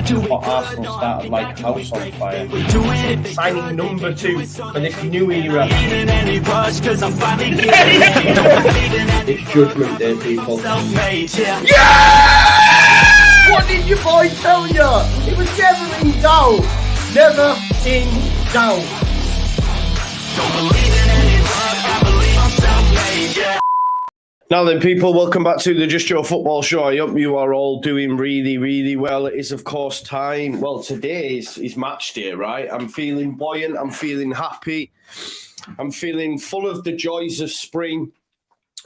But Arsenal started like a house on fire. Signing number 2 for this new era. It's Judgment Day, people. Yeah! What did your boy tell you? It was never in doubt. Never in doubt. Don't believe in any luck, I believe I'm self-made, yeah. Now then, people, welcome back to the Just Joe Football Show. I hope you are all doing really, really well. It is, of course, time. Well, today is match day, right? I'm feeling buoyant. I'm feeling happy. I'm feeling full of the joys of spring.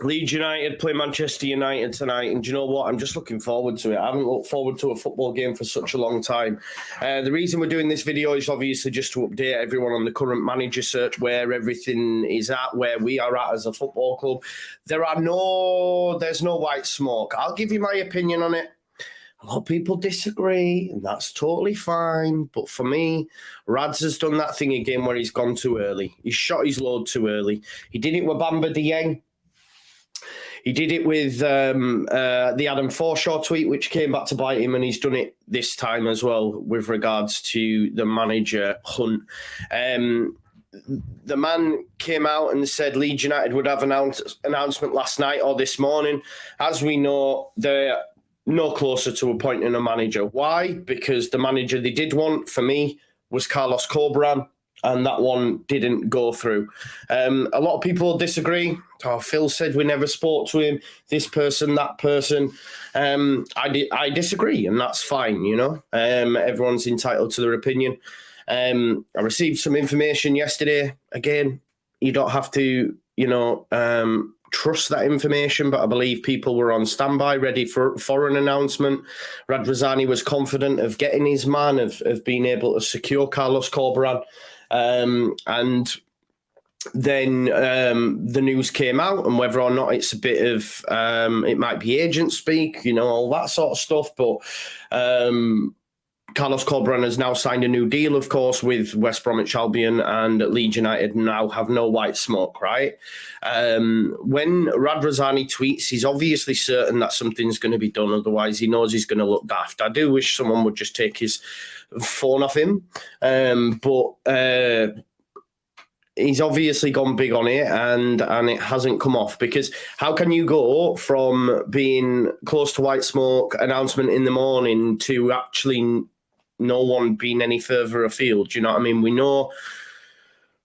Leeds United play Manchester United tonight, and do you know what? I'm just looking forward to it. I haven't looked forward to a football game for such a long time. The reason we're doing this video is obviously just to update everyone on the current manager search, where everything is at, where we are at as a football club. There's no white smoke. I'll give you my opinion on it. A lot of people disagree, and that's totally fine. But for me, Rads has done that thing again where he's gone too early. He's shot his load too early. He did it with Bamba Dieng. He did it with the Adam Forshaw tweet, which came back to bite him, and he's done it this time as well with regards to the manager hunt. The man came out and said Leeds United would have an announcement last night or this morning. As we know, they're no closer to appointing a manager. Why? Because the manager they did want, for me, was Carlos Corberan, and that one didn't go through. A lot of people disagree. Oh, Phil said we never spoke to him, this person, that person. I disagree, and that's fine, you know. Everyone's entitled to their opinion. I received some information yesterday. Again, you don't have to, you know, trust that information, but I believe people were on standby, ready for an announcement. Radrizzani was confident of getting his man, of being able to secure Carlos Corberan. And then the news came out, and whether or not it's a bit of, it might be agent speak, you know, all that sort of stuff. But Carlos Corberan has now signed a new deal, of course, with West Bromwich Albion, and Leeds United now have no white smoke, right? When Radrizzani tweets, he's obviously certain that something's going to be done. Otherwise, he knows he's going to look daft. I do wish someone would just take his phone off him. But he's obviously gone big on it, and it hasn't come off, because how can you go from being close to white smoke announcement in the morning to actually no one being any further afield? Do you know what I mean? We know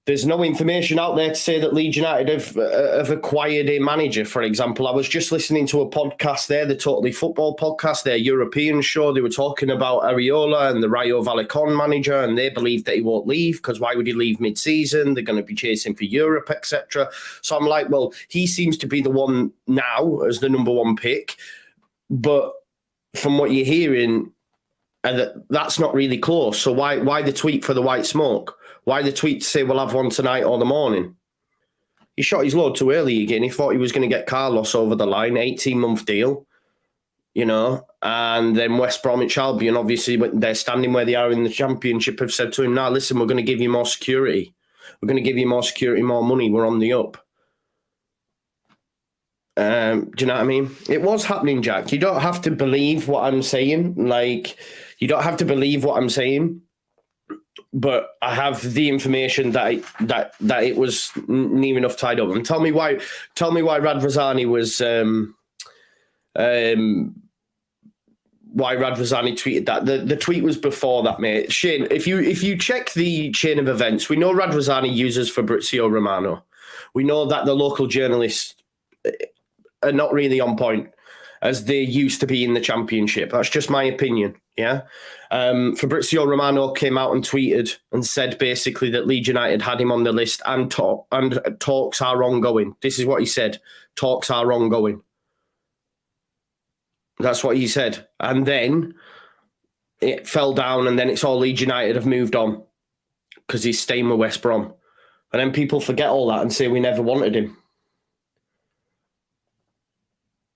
there's no information out there to say that Leeds United have acquired a manager, for example. I was just listening to a podcast there, the Totally Football podcast, their European show. They were talking about Iraola and the Rayo Vallecano manager, and they believe that he won't leave, because why would he leave mid-season? They're going to be chasing for Europe, etc. So I'm like, well, he seems to be the one now as the number one pick. But from what you're hearing, that's not really close. So why the tweet for the white smoke? Why the tweet to say we'll have one tonight or the morning? He shot his load too early again. He thought he was going to get Carlos over the line, 18-month deal, you know. And then West Bromwich Albion, obviously, they're standing where they are in the Championship, have said to him, "Now, listen, we're going to give you more security. We're going to give you more security, more money. We're on the up." Do you know what I mean? It was happening, Jack. You don't have to believe what I'm saying. Like, you don't have to believe what I'm saying. But I have the information that it was near enough tied up. And tell me why Radrizzani was why Radrizzani tweeted that. The tweet was before that, mate. Shane, if you check the chain of events, we know Radrizzani uses Fabrizio Romano. We know that the local journalists are not really on point as they used to be in the Championship. That's just my opinion. Yeah. Fabrizio Romano came out and tweeted and said basically that Leeds United had him on the list, and talks are ongoing. This is what he said. Talks are ongoing. That's what he said. And then it fell down, and then it's all Leeds United have moved on because he's staying with West Brom. And then people forget all that and say we never wanted him.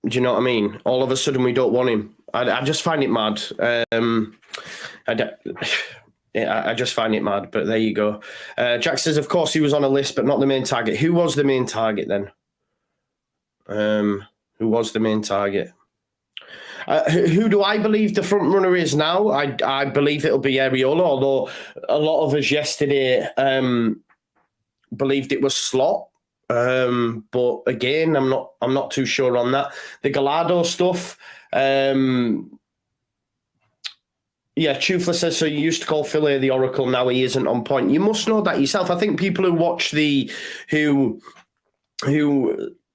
Do you know what I mean? All of a sudden we don't want him. I just find it mad. I just find it mad, but there you go. Jack says, of course, he was on a list, but not the main target. Who was the main target then? Who was the main target? Who do I believe the front runner is now? I believe it'll be Iraola, although a lot of us yesterday believed it was Slot. But again, I'm not too sure on that. The Gallardo stuff. Yeah, Chufla says, so you used to call Phil the Oracle, now he isn't on point. You must know that yourself. I think people who watch who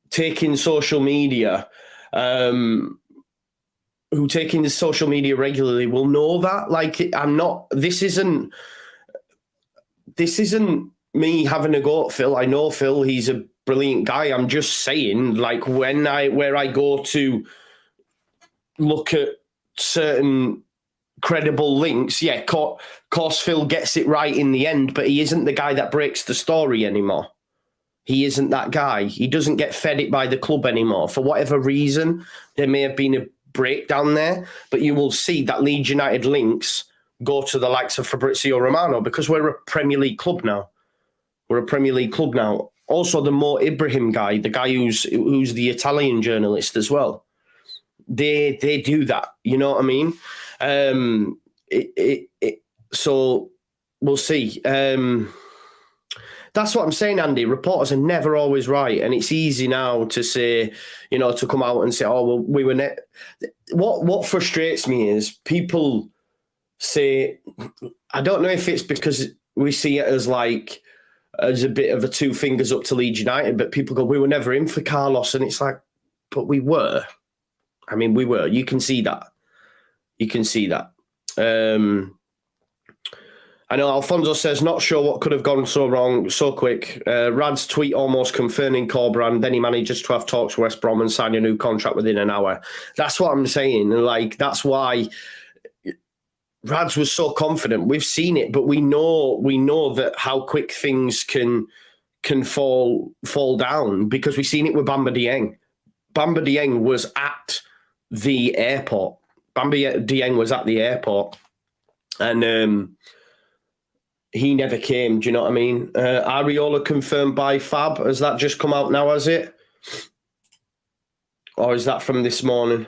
take in social media, who take in social media regularly will know that. Like, this isn't me having a go at Phil. I know Phil, he's a brilliant guy. I'm just saying, like, where I go to look at certain credible links, yeah, of course Phil gets it right in the end, but he isn't the guy that breaks the story anymore. He isn't that guy. He doesn't get fed it by the club anymore. For whatever reason, there may have been a breakdown there, but you will see that Leeds United links go to the likes of Fabrizio Romano because we're a Premier League club now. Also, the Mo Ibrahim guy, the guy who's the Italian journalist as well, they do that. You know what I mean? So we'll see. That's what I'm saying, Andy. Reporters are never always right, and it's easy now to say, to come out and say, "Oh, well, we were." What frustrates me is people say, I don't know if it's because we see it as a bit of a two fingers up to Leeds United, but people go, "We were never in for Carlos," and it's like, but we were. I mean, we were. You can see that. I know Alfonso says, not sure what could have gone so wrong so quick. Rad's tweet almost confirming Corberan, then he manages to have talks with West Brom and sign a new contract within an hour. That's what I'm saying. Like, that's why Rads was so confident. We've seen it, but we know that how quick things can fall down because we've seen it with Bamba Dieng. Bamba Dieng was at the airport. Bamba Dieng was at the airport, and he never came. Do you know what I mean? Iraola confirmed by Fab. Has that just come out now, has it? Or is that from this morning?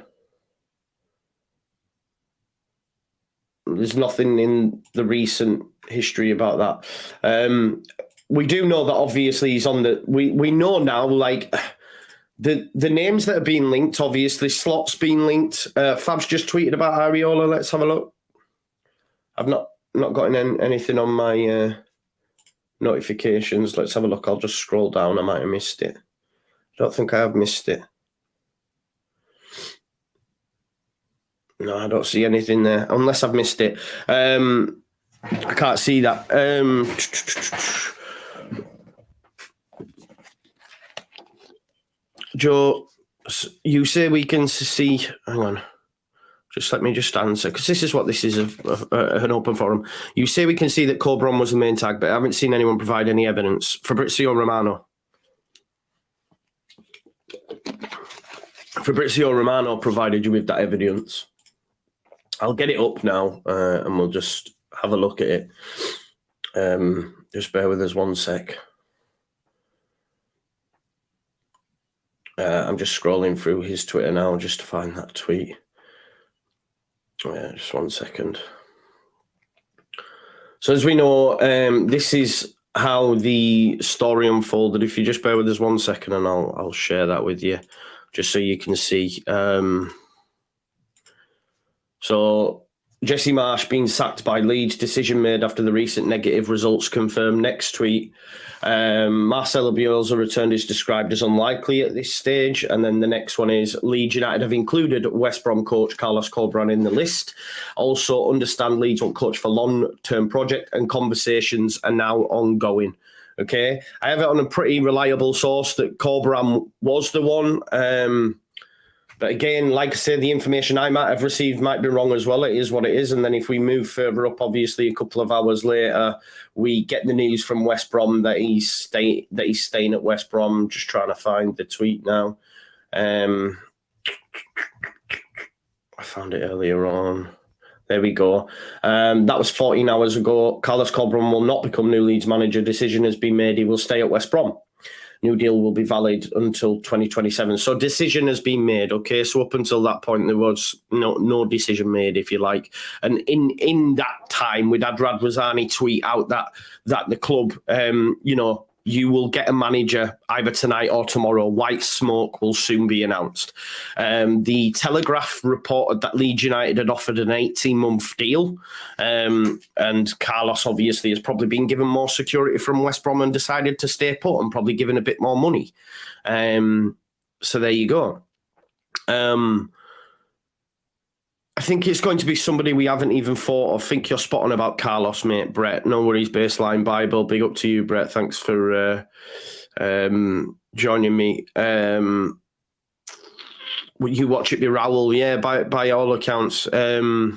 There's nothing in the recent history about that. We do know that obviously he's on the... We know now, like... The names that are being linked, obviously, Slot's been linked. Fab's just tweeted about Iraola. Let's have a look. I've not gotten anything on my notifications. Let's have a look. I'll just scroll down. I might have missed it. I don't think I have missed it. No, I don't see anything there, unless I've missed it. I can't see that. Joe, you say we can see... Hang on. Just let me just answer, because this is what this is, an open forum. You say we can see that Corberan was the main tag, but I haven't seen anyone provide any evidence. Fabrizio Romano provided you with that evidence. I'll get it up now, and we'll just have a look at it. Just bear with us one sec. I'm just scrolling through his Twitter now just to find that tweet. Just 1 second. So as we know, this is how the story unfolded. If you just bear with us 1 second, and I'll share that with you, just so you can see. So Jesse Marsh being sacked by Leeds, decision made after the recent negative results confirmed. Next tweet. Marcelo Bielsa returned is described as unlikely at this stage. And then the next one is Leeds United have included West Brom coach Carlos Corberan in the list. Also understand Leeds want coach for long-term project and conversations are now ongoing. Okay. I have it on a pretty reliable source that Corberan was the one. But again, like I said, the information I might have received might be wrong as well. It is what it is. And then if we move further up, obviously a couple of hours later, we get the news from West Brom that he's staying at West Brom. Just trying to find the tweet now. I found it earlier on. There we go. That was 14 hours ago. Carlos Corberan will not become new Leeds manager. Decision has been made. He will stay at West Brom. New deal will be valid until 2027. So decision has been made, okay? So up until that point, there was no decision made, if you like. And in that time, we'd had Radrizzani tweet out that the club, you will get a manager either tonight or tomorrow. White smoke will soon be announced. The Telegraph reported that Leeds United had offered an 18-month deal. And Carlos obviously has probably been given more security from West Brom and decided to stay put and probably given a bit more money. So there you go. I think it's going to be somebody we haven't even thought of. I think you're spot on about Carlos, mate, Brett. No worries, Baseline Bible. Big up to you, Brett. Thanks for joining me. You watch it be Raoul, yeah, by all accounts. Andy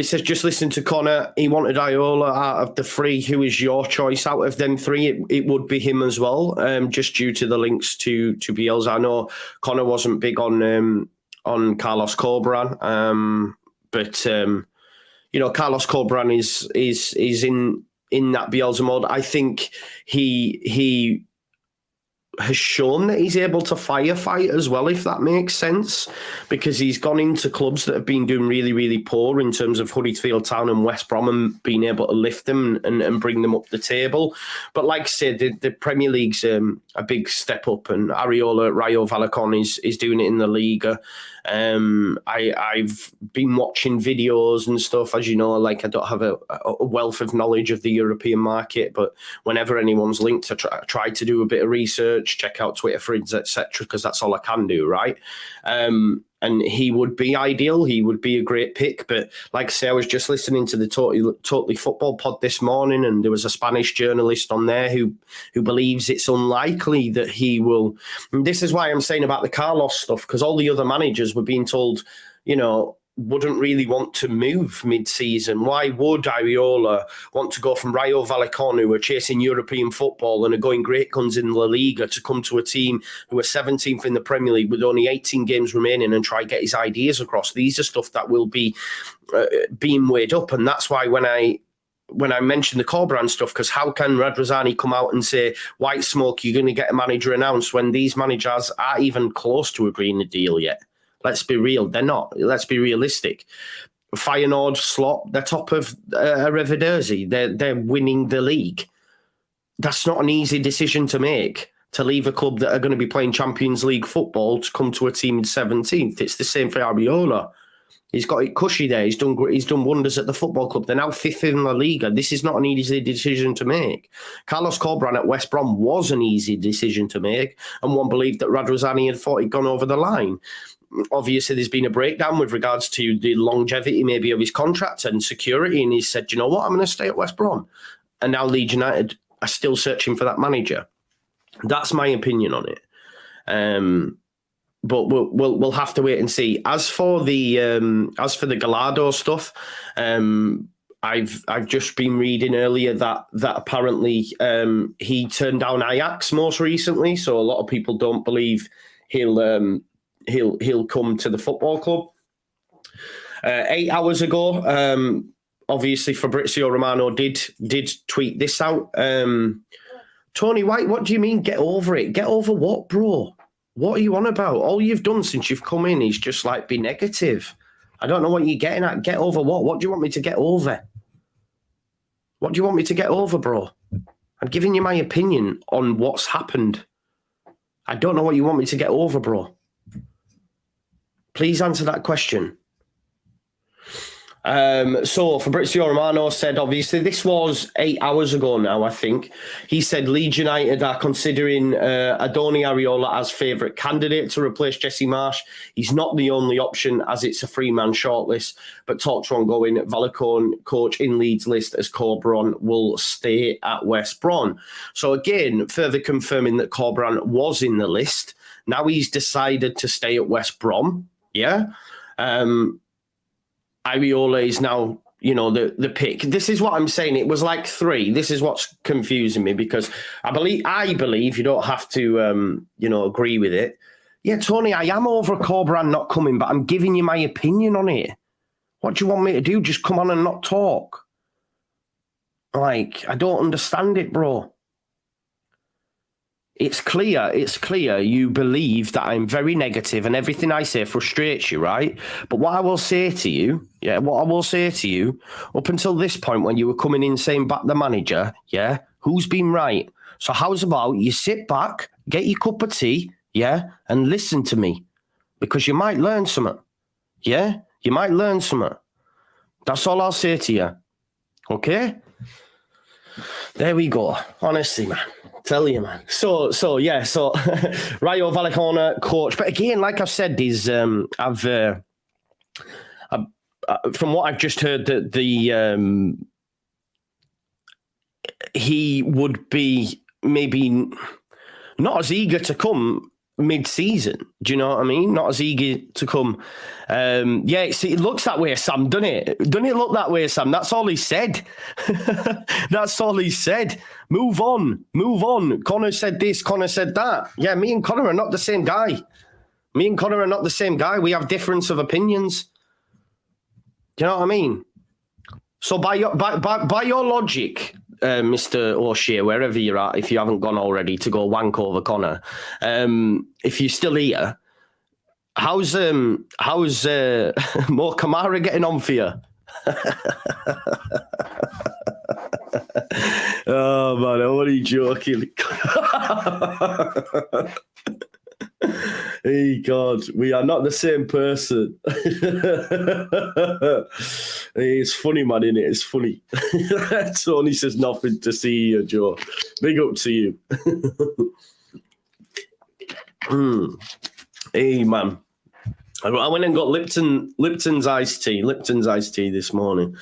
says, just listen to Connor. He wanted Iraola out of the three. Who is your choice out of them three? It would be him as well, just due to the links to Bielsa. I know Connor wasn't big on Carlos Corberan, but Carlos Corberan is in that Bielsa mode. I think he has shown that he's able to firefight as well, if that makes sense, because he's gone into clubs that have been doing really, really poor in terms of Huddersfield Town and West Brom and being able to lift them and bring them up the table. But like I said, the Premier League's a big step up, and Iraola at Rayo Vallecano is doing it in the Liga. I've been watching videos and stuff, as you know, like I don't have a wealth of knowledge of the European market, but whenever anyone's linked, I try to do a bit of research, check out Twitter threads, etc., because that's all I can do, right? And he would be ideal. He would be a great pick. But like I say, I was just listening to the Totally Football pod this morning, and there was a Spanish journalist on there who believes it's unlikely that he will. And this is why I'm saying about the Carlos stuff, because all the other managers were being told, wouldn't really want to move mid-season. Why would Iraola want to go from Rayo Vallecano, who are chasing European football and are going great guns in La Liga, to come to a team who are 17th in the Premier League with only 18 games remaining and try to get his ideas across? These are stuff that will be being weighed up. And that's why when I mentioned the Corberan stuff, because how can Radrizzani come out and say, white smoke, you're going to get a manager announced, when these managers aren't even close to agreeing a deal yet? Let's be real. They're not. Let's be realistic. Feyenoord, Slot, they're top of Eredivisie. They're winning the league. That's not an easy decision to make, to leave a club that are going to be playing Champions League football to come to a team in 17th. It's the same for Iraola. He's got it cushy there. He's done wonders at the football club. They're now 5th in La Liga. This is not an easy decision to make. Carlos Corberan at West Brom was an easy decision to make, and one believed that Radrizzani had thought he'd gone over the line. Obviously, there's been a breakdown with regards to the longevity maybe of his contract and security, and he said, you know what, I'm going to stay at West Brom. And now Leeds United are still searching for that manager. That's my opinion on it. But we'll have to wait and see. As for the Gallardo stuff, I've just been reading earlier that apparently he turned down Ajax most recently, so a lot of people don't believe he'll come to the football club. 8 hours ago, obviously Fabrizio Romano did tweet this out. Tony White, what do you mean get over it? Get over what, bro? What are you on about? All you've done since you've come in is just like be negative. I don't know what you're getting at. Get over what? What do you want me to get over? What do you want me to get over, bro? I'm giving you my opinion on what's happened. I don't know what you want me to get over, bro. Please answer that question. So Fabrizio Romano said, obviously, this was 8 hours ago now, I think. He said Leeds United are considering Adoni Iraola as favourite candidate to replace Jesse Marsh. He's not the only option, as it's a three-man shortlist, but talks are ongoing. Vallecano coach in Leeds list as Corberan will stay at West Brom. So again, further confirming that Corberan was in the list. Now he's decided to stay at West Brom. Yeah. Iraola is now, the pick. This is what I'm saying. It was like 3. This is what's confusing me, because I believe you don't have to, agree with it. Yeah, Tony, I am over Corberan not coming, but I'm giving you my opinion on it. What do you want me to do? Just come on and not talk? Like, I don't understand it, bro. It's clear you believe that I'm very negative and everything I say frustrates you, right? But what I will say to you, up until this point when you were coming in saying back the manager, yeah, who's been right? So how's about you sit back, get your cup of tea, yeah, and listen to me, because you might learn something, yeah? You might learn something. That's all I'll say to you, okay? There we go. Honestly, man. Tell you, man. So Rayo Vallecano coach. But again, like I've said, is from what I've just heard, that he would be maybe not as eager to come mid-season. Do you know what I mean? Not as eager to come. It looks that way, Sam, doesn't it? Doesn't it look that way, Sam? That's all he said. That's all he said. Move on. Connor said this, Connor said that. Yeah, me and Connor are not the same guy. We have difference of opinions. Do you know what I mean? So by your logic, Mr. O'Shea, wherever you're at, if you haven't gone already to go wank over Connor, if you're still here, how's Mo Kamara getting on for you? Oh man, I'm only joking. Hey God, we are not the same person. It's funny, man, innit? It's funny. Tony says nothing to see you, Joe. Big up to you. Hey, man. I went and got Lipton's iced tea this morning.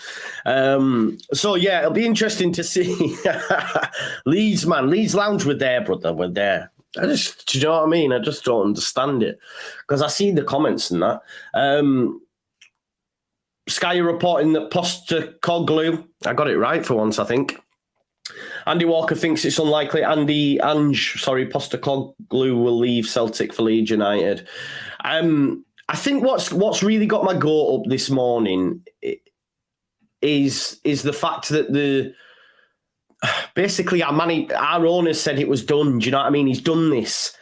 It'll be interesting to see. Leeds Lounge were there, brother. We're there. Do you know what I mean? I just don't understand it, because I see the comments and that. Sky are reporting that Postecoglou, I got it right for once, I think. Andy Walker thinks it's unlikely Postecoglou will leave Celtic for Leeds United. I think what's really got my goat up this morning is the fact that basically our owner said it was done. Do you know what I mean? He's done this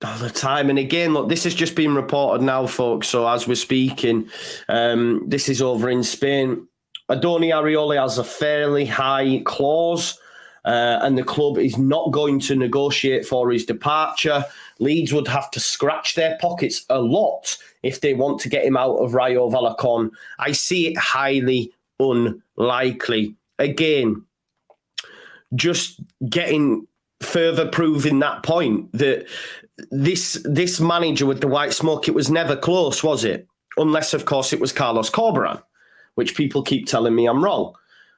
all the time. And again, look, this has just been reported now, folks. So as we're speaking, this is over in Spain. Adoni Iraola has a fairly high clause, and the club is not going to negotiate for his departure. Leeds would have to scratch their pockets a lot if they want to get him out of Rayo Vallecano. I see it highly unlikely. Again, just further proving that point that this manager with the white smoke, it was never close, was it? Unless, of course, it was Carlos Corberan, which people keep telling me I'm wrong.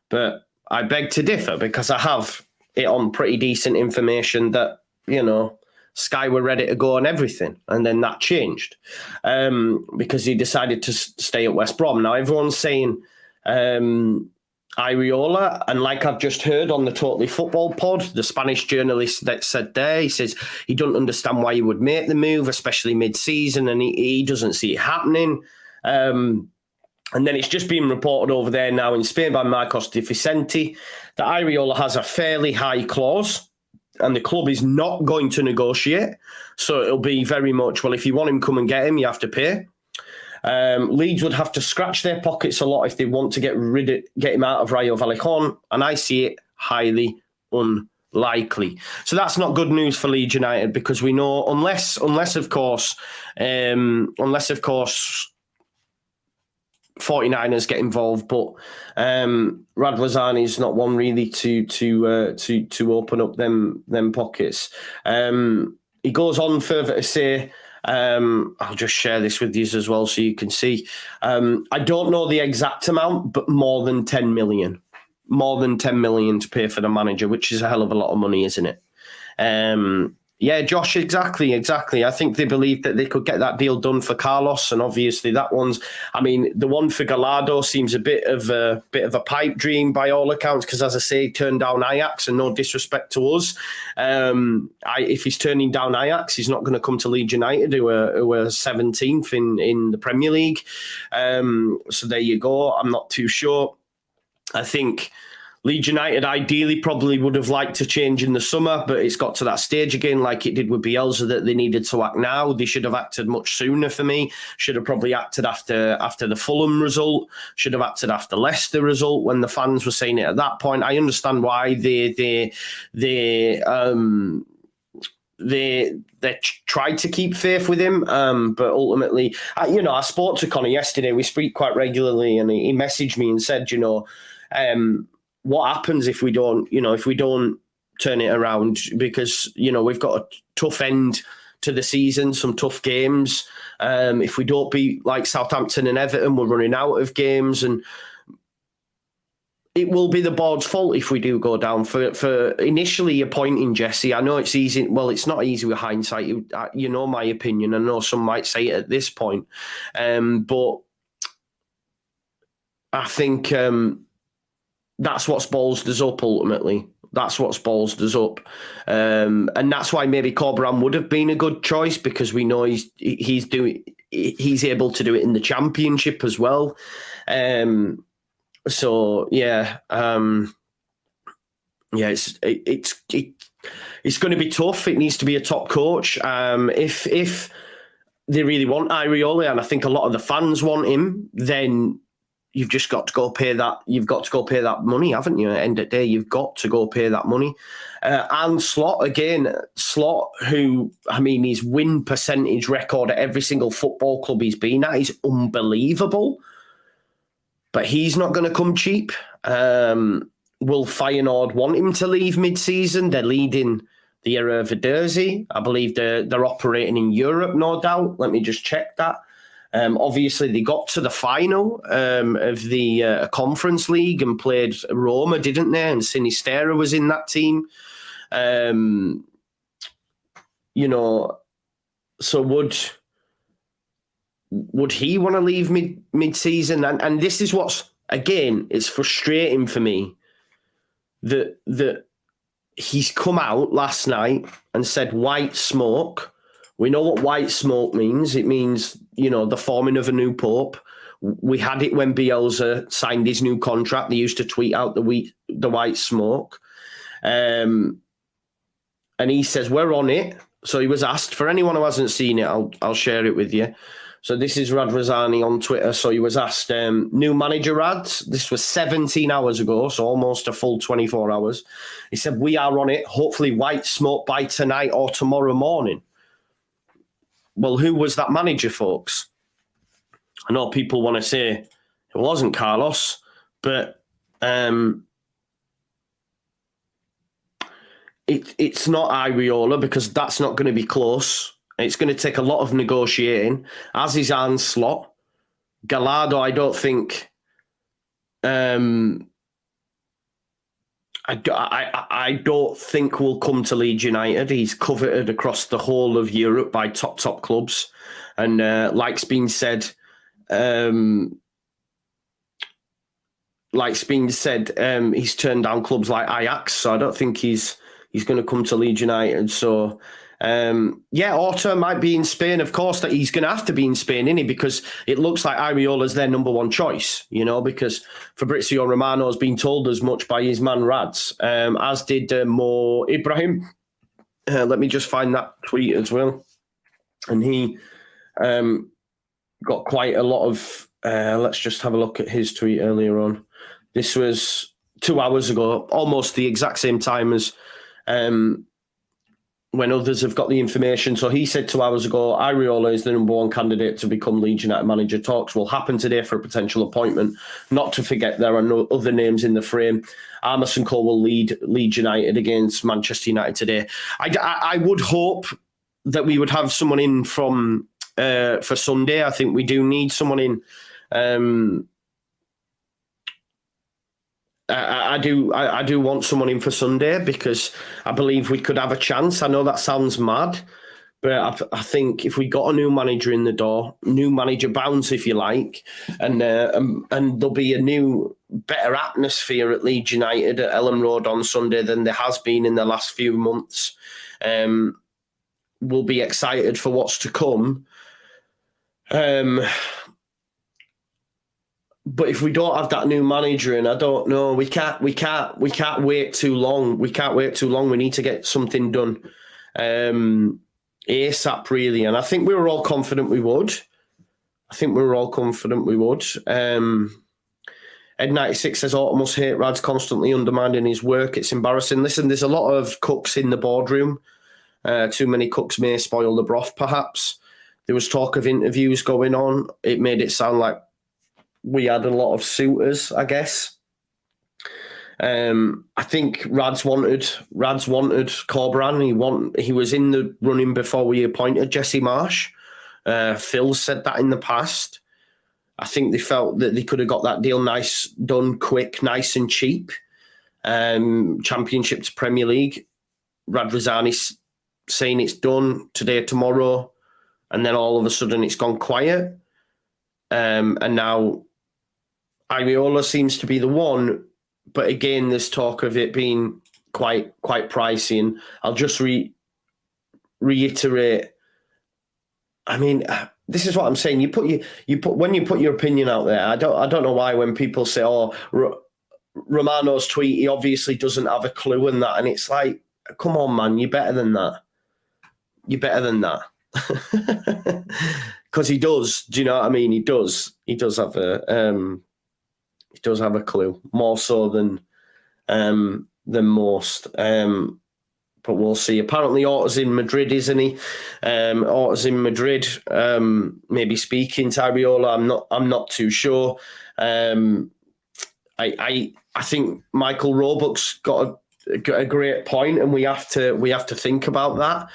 But I beg to differ, because I have it on pretty decent information that, Sky were ready to go on everything. And then that changed because he decided to stay at West Brom. Now, everyone's saying Iraola, and like I've just heard on the Totally Football pod, the Spanish journalist that said there, he says he doesn't understand why he would make the move, especially mid-season, and he doesn't see it happening. And then it's just been reported over there now in Spain by Marcos de Vicente that Iraola has a fairly high clause and the club is not going to negotiate. So it'll be very much, well, if you want him, come and get him, you have to pay. Leeds would have to scratch their pockets a lot if they want to get him out of Rayo Vallecano, and I see it highly unlikely. So that's not good news for Leeds United, because we know unless of course 49ers get involved, but Radlazani is not one really to open up them pockets. He goes on further to say, I'll just share this with you as well so you can see. I don't know the exact amount, but more than 10 million. More than 10 million to pay for the manager, which is a hell of a lot of money, isn't it? Yeah, Josh, exactly. I think they believed that they could get that deal done for Carlos, and obviously the one for Gallardo seems a bit of a pipe dream by all accounts, because as I say, he turned down Ajax, and no disrespect to us. If he's turning down Ajax, he's not going to come to Leeds United, who are 17th in the Premier League. So there you go. I'm not too sure. I think Leeds United ideally probably would have liked to change in the summer, but it's got to that stage again, like it did with Bielsa, that they needed to act now. They should have acted much sooner for me. Should have probably acted after the Fulham result. Should have acted after Leicester result when the fans were saying it at that point. I understand why they tried to keep faith with him, but ultimately, I spoke to Connor yesterday. We speak quite regularly, and he messaged me and said, what happens if we don't turn it around? Because, we've got a tough end to the season, some tough games. If we don't beat like Southampton and Everton, we're running out of games, and it will be the board's fault if we do go down. For initially appointing Jesse, I know it's easy. Well, it's not easy with hindsight. You know my opinion. I know some might say it at this point, but I think that's what's ballsed us up ultimately. That's what's ballsed us up. And that's why maybe Corberan would have been a good choice, because we know he's able to do it in the Championship as well. It's going to be tough. It needs to be a top coach. If they really want Iraola, and I think a lot of the fans want him, then you've just got to go pay that. You've got to go pay that money, haven't you? At the end of the day, you've got to go pay that money. And Slot, who, his win percentage record at every single football club he's been at is unbelievable. But he's not going to come cheap. Will Feyenoord want him to leave mid-season? They're leading the Eredivisie. I believe they're operating in Europe, no doubt. Let me just check that. Obviously, they got to the final of the Conference League and played Roma, didn't they? And Sinistera was in that team. So would he want to leave mid-season? And this is what's, again, it's frustrating for me that he's come out last night and said white smoke. We know what white smoke means. It means, the forming of a new pope. We had it when Bielsa signed his new contract. They used to tweet out the white smoke. And he says, we're on it. So he was asked, for anyone who hasn't seen it, I'll share it with you. So this is Rad Razani on Twitter. So he was asked, new manager, Rads. This was 17 hours ago, so almost a full 24 hours. He said, we are on it. Hopefully white smoke by tonight or tomorrow morning. Well, who was that manager, folks? I know people want to say it wasn't Carlos, but it's not Iraola, because that's not going to be close. It's going to take a lot of negotiating, as is Arne Slot. Gallardo, I don't think... I don't think will come to Leeds United. He's coveted across the whole of Europe by top clubs. And like's been said, he's turned down clubs like Ajax. So I don't think he's going to come to Leeds United. So... Horta might be in Spain. Of course, that he's going to have to be in Spain, isn't he? Because it looks like Iraola's their number one choice, because Fabrizio Romano has been told as much by his man Rads, as did Mo Ibrahim. Let me just find that tweet as well. And he got quite a lot of... let's just have a look at his tweet earlier on. This was 2 hours ago, almost the exact same time as... when others have got the information. So he said 2 hours ago, Iraola is the number one candidate to become Leeds United manager. Talks will happen today for a potential appointment. Not to forget, there are no other names in the frame. Armerson Cole will lead Leeds United against Manchester United today. I would hope that we would have someone in for Sunday. I think we do need someone in. I do want someone in for Sunday, because I believe we could have a chance. I know that sounds mad, but I think if we got a new manager in the door, new manager bounce, if you like, and there'll be a new, better atmosphere at Leeds United at Ellen Road on Sunday than there has been in the last few months. We'll be excited for what's to come. But if we don't have that new manager in, I don't know. We can't wait too long. We can't wait too long. We need to get something done ASAP, really. And I think we were all confident we would. Ed96 says, Autumn must hate Rad's constantly undermining his work. It's embarrassing. Listen, there's a lot of cooks in the boardroom. Too many cooks may spoil the broth, perhaps. There was talk of interviews going on. It made it sound like we had a lot of suitors, I guess. I think Rad's wanted Corberan. He was in the running before we appointed Jesse Marsh. Phil said that in the past. I think they felt that they could have got that deal done quick, nice and cheap. Championship to Premier League. Radrizzani's saying it's done today, tomorrow, and then all of a sudden it's gone quiet. And now Iraola seems to be the one, but again, there's talk of it being quite pricey. And I'll just reiterate. I mean, this is what I'm saying. When you put your opinion out there. I don't know why when people say, "Oh, Romano's tweet, he obviously doesn't have a clue," and that, and it's like, come on, man, you're better than that. You're better than that. Because he does. Do you know what I mean? He does. He does have a. He does have a clue, more so than most. But we'll see. Apparently, Horta's in Madrid, isn't he? Horta's in Madrid. Maybe speaking to Iraola. I'm not too sure. I think Michael Roebuck's got a great point, and we have to think about that.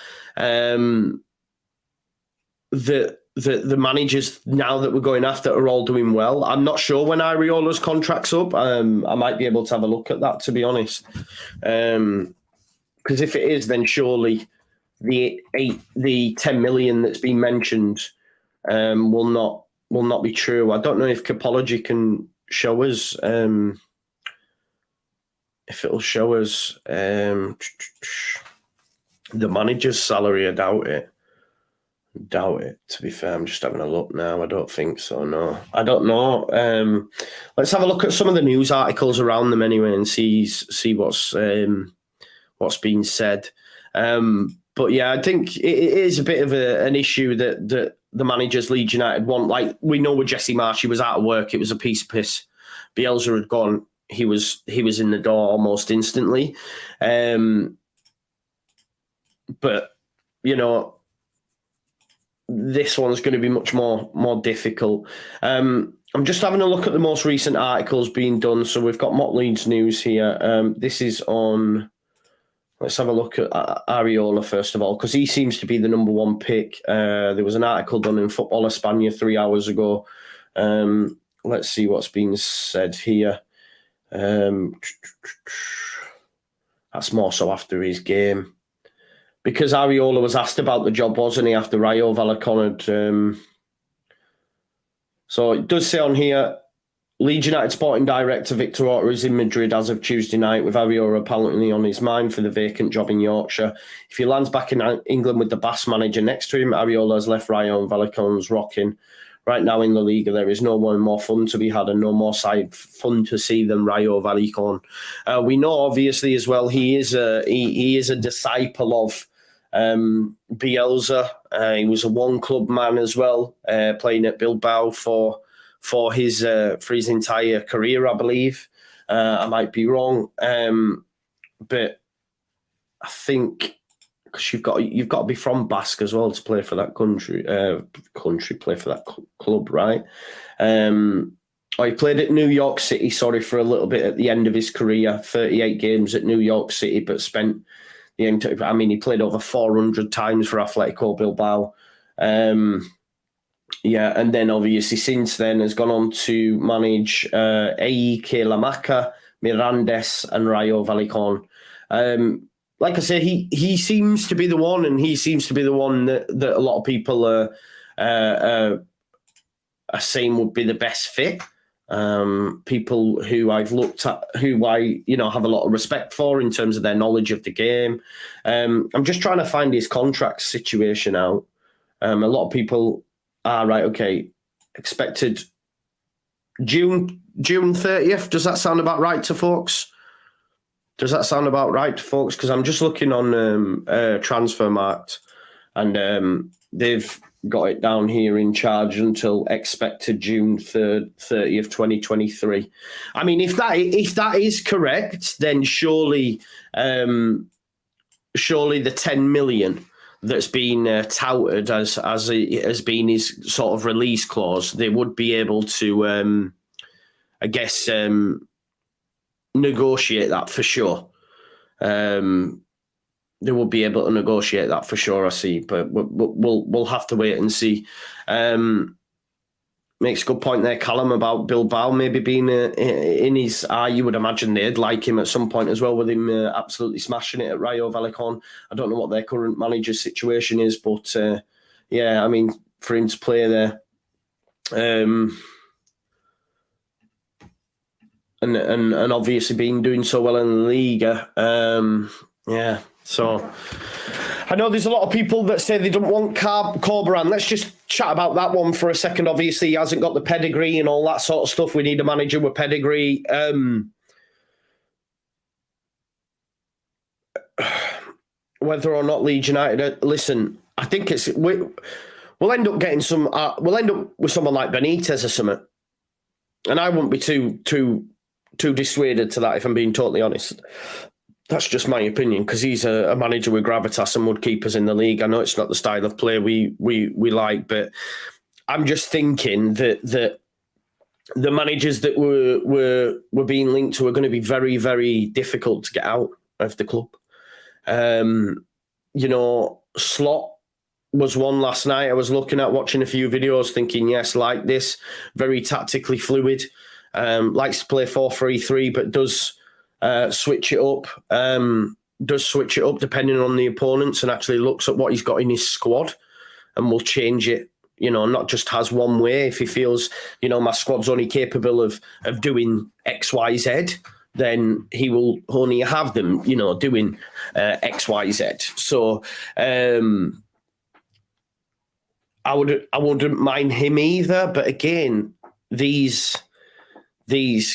The managers now that we're going after are all doing well. I'm not sure when Iraola's contract's up. I might be able to have a look at that, to be honest. Because if it is, then surely the 10 million that's been mentioned will not be true. I don't know if Capology can show us if it'll show us the manager's salary. I doubt it. To be fair, I'm just having a look now. I don't think so, no. I don't know. Let's have a look at some of the news articles around them anyway and see what's being said. But yeah, I think it is a bit of an issue that the managers Leeds United want. Like, we know with Jesse Marsh, he was out of work. It was a piece of piss. Bielsa had gone. He was in the door almost instantly. But, you know, this one's going to be much more difficult. I'm just having a look at the most recent articles being done. So we've got Mock Leeds News here. This is on... Let's have a look at Iraola first of all, because he seems to be the number one pick. There was an article done in Football España 3 hours ago. Let's see what's been said here. That's more so after his game. Because Iraola was asked about the job, wasn't he, after Rayo Vallecano had... So it does say on here, Leeds United Sporting Director Victor Horta is in Madrid as of Tuesday night, with Iraola apparently on his mind for the vacant job in Yorkshire. If he lands back in England with the Basque manager next to him, Iraola has left Rayo and Vallecano's rocking. Right now in La Liga, there is no one more fun to be had and no more side fun to see than Rayo Vallecano. We know, obviously, as well, he is a disciple of Bielsa. He was a one-club man as well, playing at Bilbao for his entire career, I believe. I might be wrong, but I think because you've got to be from Basque as well to play for that play for that club, right? He played at New York City, for a little bit at the end of his career, 38 games at New York City, but spent the entire. I mean, he played over 400 times for Atletico Bilbao. Yeah, and then obviously since then has gone on to manage AEK Larnaca, Mirandes and Rayo Vallecano. Like I say, he seems to be the one, and he seems to be the one that a lot of people are saying would be the best fit. People who I've looked at, who I have a lot of respect for in terms of their knowledge of the game. I'm just trying to find his contract situation out. A lot of people are right. Okay, expected June 30th. Does that sound about right to folks? Because I'm just looking on Transfermarkt, and they've got it down here in charge until expected June 30th, 2023. I mean, if that is correct, then surely the 10 million that's been touted as has been his sort of release clause, they would be able to, I guess, negotiate that for sure. They will be able to negotiate that for sure, I see, but we'll have to wait and see. Makes a good point there, Callum, about Bilbao maybe being in his eye. You would imagine they'd like him at some point as well, with him absolutely smashing it at Rayo Vallecano. I don't know what their current manager's situation is, but yeah, I mean, for him to play there, and obviously been doing so well in the Liga, yeah. So I know there's a lot of people that say they don't want Corberan. Let's just chat about that one for a second. Obviously, he hasn't got the pedigree and all that sort of stuff. We need a manager with pedigree. Whether or not Leeds United, listen, I think we'll end up getting some. We'll end up with someone like Benitez or something, and I wouldn't be too dissuaded to that if I'm being totally honest. That's just my opinion, because he's a manager with gravitas and would keep us in the league. I know it's not the style of play we like, but I'm just thinking that the managers that were being linked to are going to be very, very difficult to get out of the club. You know, Slot was one last night. I was watching a few videos thinking, yes, like this, very tactically fluid, likes to play 4-3-3, but does switch it up depending on the opponents, and actually looks at what he's got in his squad and will change it, you know, not just has one way. If he feels, you know, my squad's only capable of doing X, Y, Z, then he will only have them, you know, doing X, Y, Z. So I wouldn't mind him either. But again, these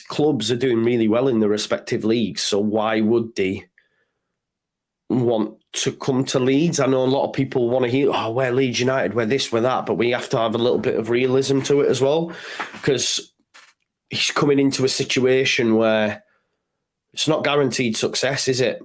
clubs are doing really well in their respective leagues, so why would they want to come to Leeds? I know a lot of people want to hear, oh, we're Leeds United, we're this, we're that, but we have to have a little bit of realism to it as well, because he's coming into a situation where it's not guaranteed success, is it?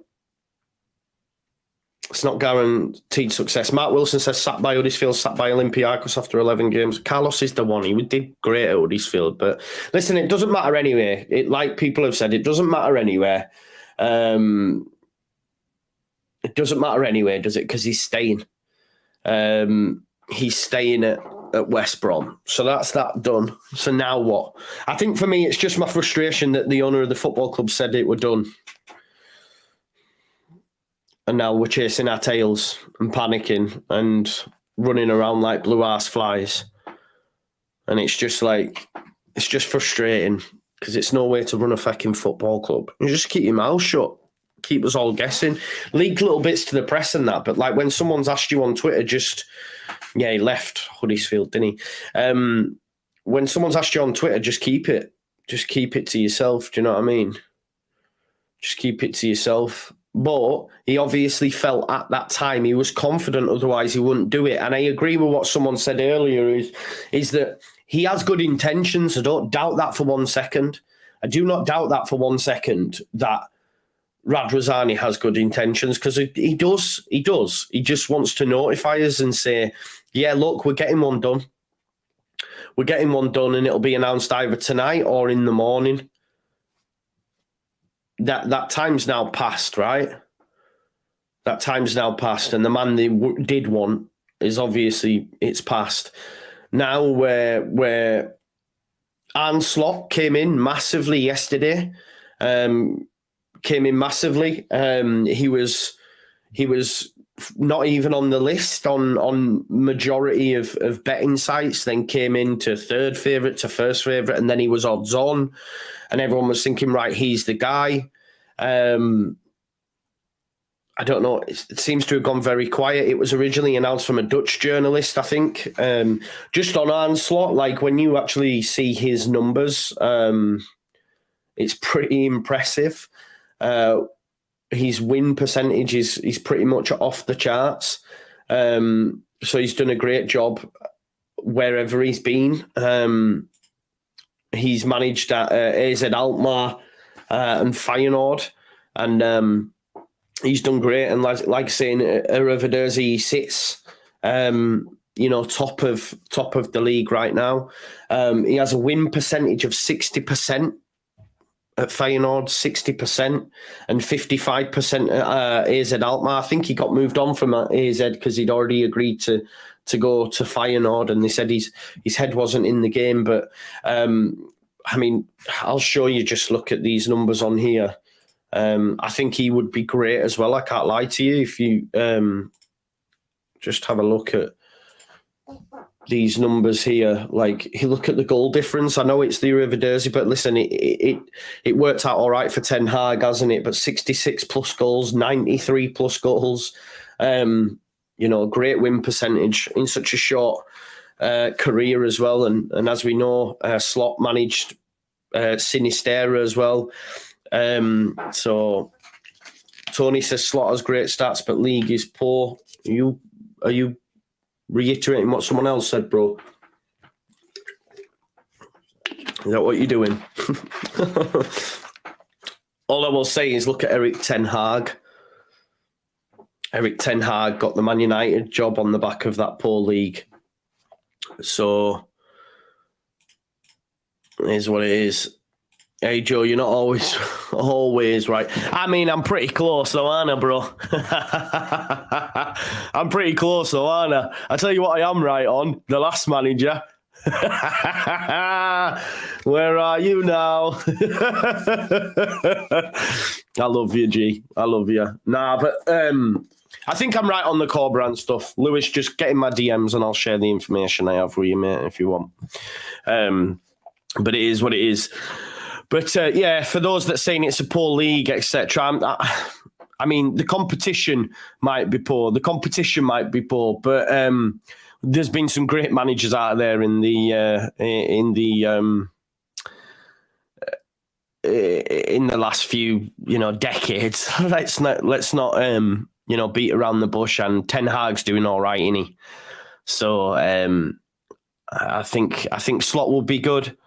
It's not guaranteed success. Mark Wilson says sacked by Huddersfield, sacked by Olympiacos after 11 games. Carlos is the one. He did great at Huddersfield. But listen, it doesn't matter anyway. Like people have said, it doesn't matter anywhere. It doesn't matter anyway, does it? Because he's staying. He's staying at West Brom. So that's that done. So now what? I think for me, it's just my frustration that the owner of the football club said it were done. And now we're chasing our tails and panicking and running around like blue-ass flies. And it's just frustrating, because it's no way to run a fucking football club. You just keep your mouth shut. Keep us all guessing. Leak little bits to the press and that, but like when someone's asked you on Twitter, he left Huddersfield, didn't he? When someone's asked you on Twitter, just keep it. Just keep it to yourself. Do you know what I mean? Just keep it to yourself. But he obviously felt at that time he was confident, otherwise he wouldn't do it. And I agree with what someone said earlier, is that he has good intentions. I don't doubt that for 1 second. I do not doubt that for 1 second, that Radrizzani has good intentions, because he does. He does. He just wants to notify us and say, yeah, look, we're getting one done. We're getting one done, and it'll be announced either tonight or in the morning. That time's now passed, right? That time's now passed, and the man they did want is obviously, it's passed. Now where Slot came in massively yesterday, He was not even on the list on majority of betting sites, then came into third favourite to first favourite, and then he was odds on, and everyone was thinking, right, he's the guy. I don't know. It seems to have gone very quiet. It was originally announced from a Dutch journalist, I think. Just on Onslaught, like when you actually see his numbers, it's pretty impressive. His win percentage is pretty much off the charts. So he's done a great job wherever he's been. He's managed at AZ Alkmaar and Feyenoord, and he's done great. And like saying, Iraola, he sits, top of the league right now. He has a win percentage of 60% at Feyenoord, 60%, and 55% at AZ Alkmaar. I think he got moved on from AZ because he'd already agreed to go to Feyenoord, and they said his head wasn't in the game. But I'll show you. Just look at these numbers on here. I think he would be great as well. I can't lie to you. If you just have a look at these numbers here, like you look at the goal difference. I know it's the Iraola, but listen, it worked out all right for Ten Hag, hasn't it? But 66 plus goals, 93 plus goals. Great win percentage in such a short career as well. And as we know, Slot managed Sinistera as well. So Tony says Slot has great stats, but league is poor. Are you reiterating what someone else said, bro? Is that what you're doing? All I will say is look at Erik Ten Hag. Erik Ten Hag got the Man United job on the back of that poor league. So it is what it is. Hey, Joe, you're not always right. I mean, I'm pretty close though, aren't I, bro? I'm pretty close though, aren't I? I tell you what I am right on, the last manager. Where are you now? I love you, G. I love you. Nah, but I think I'm right on the Corberan stuff. Lewis, just get in my DMs and I'll share the information I have with you, mate, if you want. But it is what it is. But for those that saying it's a poor league, etc. I mean, the competition might be poor. The competition might be poor, but there's been some great managers out there in the last few decades. Let's not beat around the bush. And Ten Hag's doing all right, isn't he? So I think Slot will be good.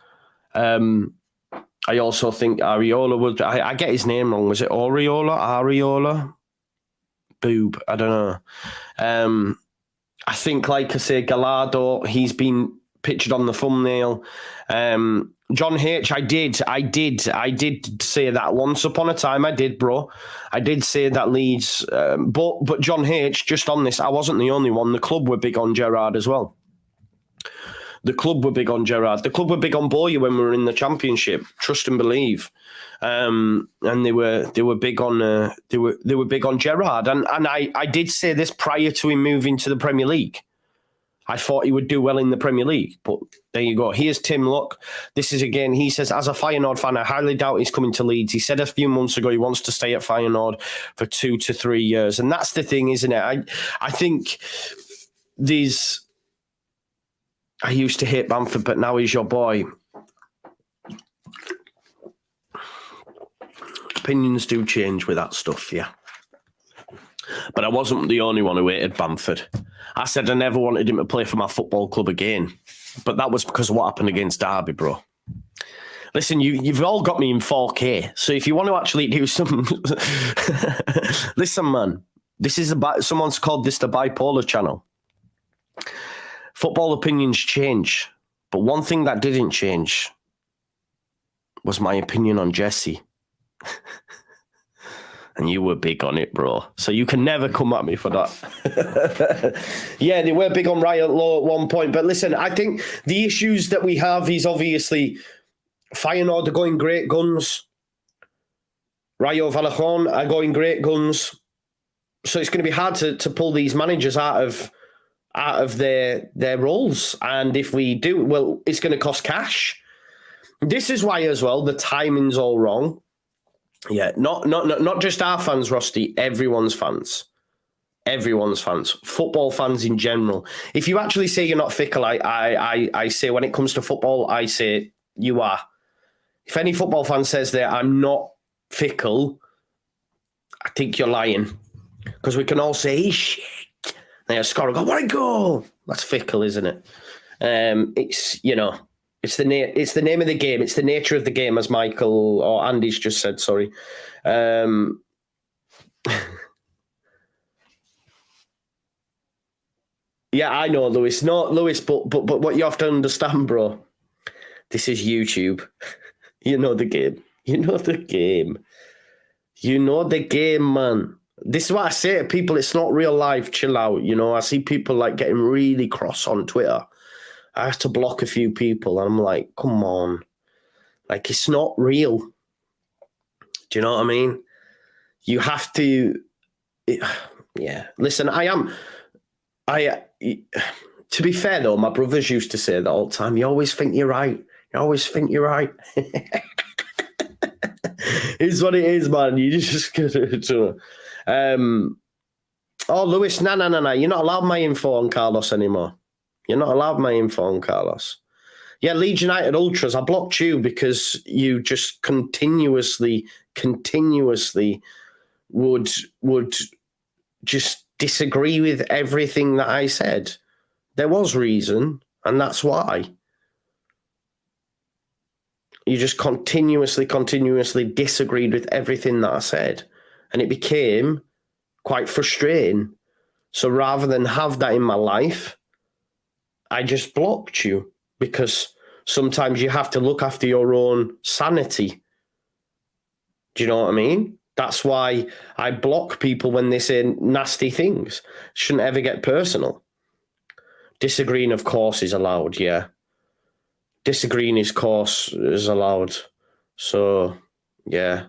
I also think Iraola would. I get his name wrong. Was it Iraola? Boob. I don't know. I think, like I say, Gallardo, he's been pictured on the thumbnail. John H, I did say that once upon a time. I did, bro. I did say that Leeds. But John H, just on this, I wasn't the only one. The club were big on Gerrard as well. The club were big on Gerrard. The club were big on Bowyer when we were in the Championship. Trust and believe, and they were big on they were big on Gerrard. And I did say this prior to him moving to the Premier League. I thought he would do well in the Premier League, but there you go. Here's Tim. Look, this is again. He says, as a Feyenoord fan, I highly doubt he's coming to Leeds. He said a few months ago he wants to stay at Feyenoord for 2 to 3 years, and that's the thing, isn't it? I think these. I used to hate Bamford, but now he's your boy. Opinions do change with that stuff, yeah. But I wasn't the only one who hated Bamford. I said I never wanted him to play for my football club again. But that was because of what happened against Derby, bro. Listen, you've all got me in 4K. So if you want to actually do some... Listen, man. This is someone's called this the bipolar channel. Football opinions change, but one thing that didn't change was my opinion on Jesse. And you were big on it, bro. So you can never come at me for that. Yeah, they were big on Riot Law at one point. But listen, I think the issues that we have is obviously Feyenoord are going great guns. Rayo Vallecano are going great guns. So it's going to be hard to pull these managers out of their roles. And if we do, well, it's going to cost cash. This is why as well the timing's all wrong. Yeah, not just our fans, Rusty. Everyone's fans. Everyone's fans. Football fans in general. If you actually say you're not fickle, I say when it comes to football, I say you are. If any football fan says that I'm not fickle, I think you're lying. Because we can all say, hey, shit. They score and go, what a goal. That's fickle, isn't it? It's, you know, it's the name of the game. It's the nature of the game, as Michael or Andy's just said, sorry. Yeah, I know, Lewis. No, Lewis, but what you have to understand, bro, this is YouTube. You know the game. You know the game. You know the game, man. This is what I say to people. It's not real life. Chill out. You know, I see people like getting really cross on Twitter. I have to block a few people. And I'm like, come on. Like, it's not real. Do you know what I mean? You have to... yeah. Listen, to be fair, though, my brothers used to say that all the time. You always think you're right. You always think you're right. It's what it is, man. You just gotta... oh, Lewis, no. You're not allowed my info on Carlos anymore. You're not allowed my info on Carlos. Yeah, Leeds United Ultras, I blocked you because you just continuously would just disagree with everything that I said. There was reason, and that's why. You just continuously disagreed with everything that I said. And it became quite frustrating. So rather than have that in my life, I just blocked you because sometimes you have to look after your own sanity. Do you know what I mean? That's why I block people when they say nasty things. Shouldn't ever get personal. Disagreeing, of course, is allowed, yeah. Disagreeing, of course, is allowed. So, yeah.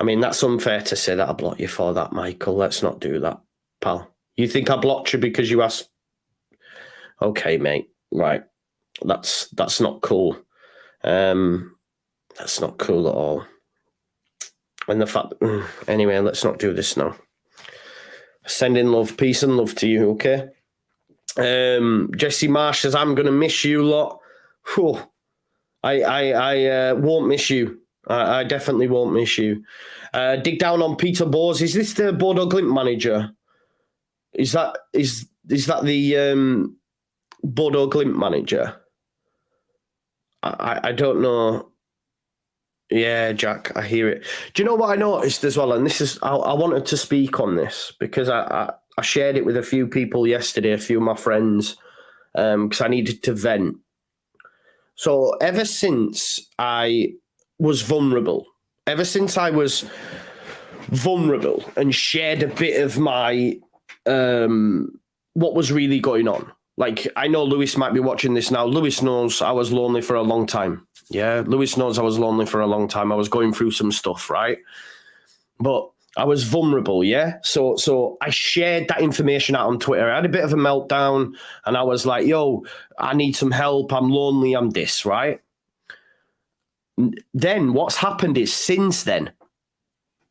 I mean, that's unfair to say that I blocked you for that, Michael. Let's not do that, pal. You think I blocked you because you asked? Okay, mate. Right. That's not cool. That's not cool at all. And the fact... Anyway, let's not do this now. Sending love, peace and love to you, okay? Jesse Marsh says, I'm going to miss you lot. Whew. I won't miss you. I definitely won't miss you. Dig down on Peter Bowes. Is this the Bodo Glimt manager? Is that the Bodo Glimt manager? I don't know. Yeah, Jack, I hear it. Do you know what I noticed as well? And this is, I wanted to speak on this because I shared it with a few people yesterday, a few of my friends, because I needed to vent. So ever since I was vulnerable and shared a bit of my, what was really going on. Like, I know Lewis might be watching this now. Lewis knows I was lonely for a long time. Yeah, Lewis knows I was lonely for a long time. I was going through some stuff, right? But I was vulnerable, yeah? So I shared that information out on Twitter. I had a bit of a meltdown, and I was like, yo, I need some help. I'm lonely. I'm this, right? Then what's happened is since then,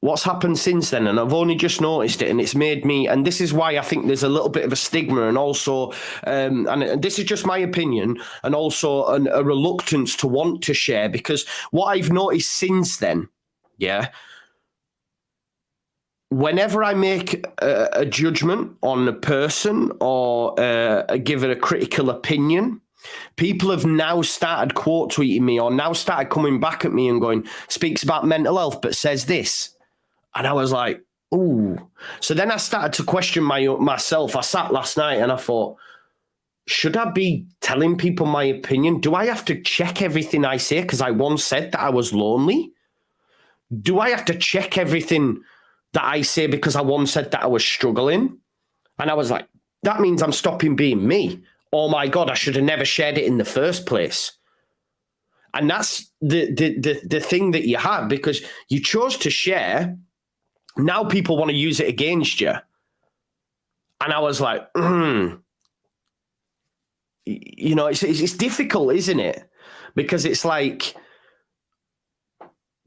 and I've only just noticed it, and it's made me, and this is why I think there's a little bit of a stigma, and also, and this is just my opinion, and also a reluctance to want to share, because what I've noticed since then, yeah, whenever I make a judgment on a person or give it a critical opinion, people have now started quote tweeting me or now started coming back at me and going, speaks about mental health, but says this. And I was like, ooh. So then I started to question myself. I sat last night and I thought, should I be telling people my opinion? Do I have to check everything I say because I once said that I was lonely? Do I have to check everything that I say because I once said that I was struggling? And I was like, that means I'm stopping being me. Oh my God, I should have never shared it in the first place. And that's the thing that you had, because you chose to share. Now people want to use it against you. And I was like, you know, it's difficult, isn't it? Because it's like,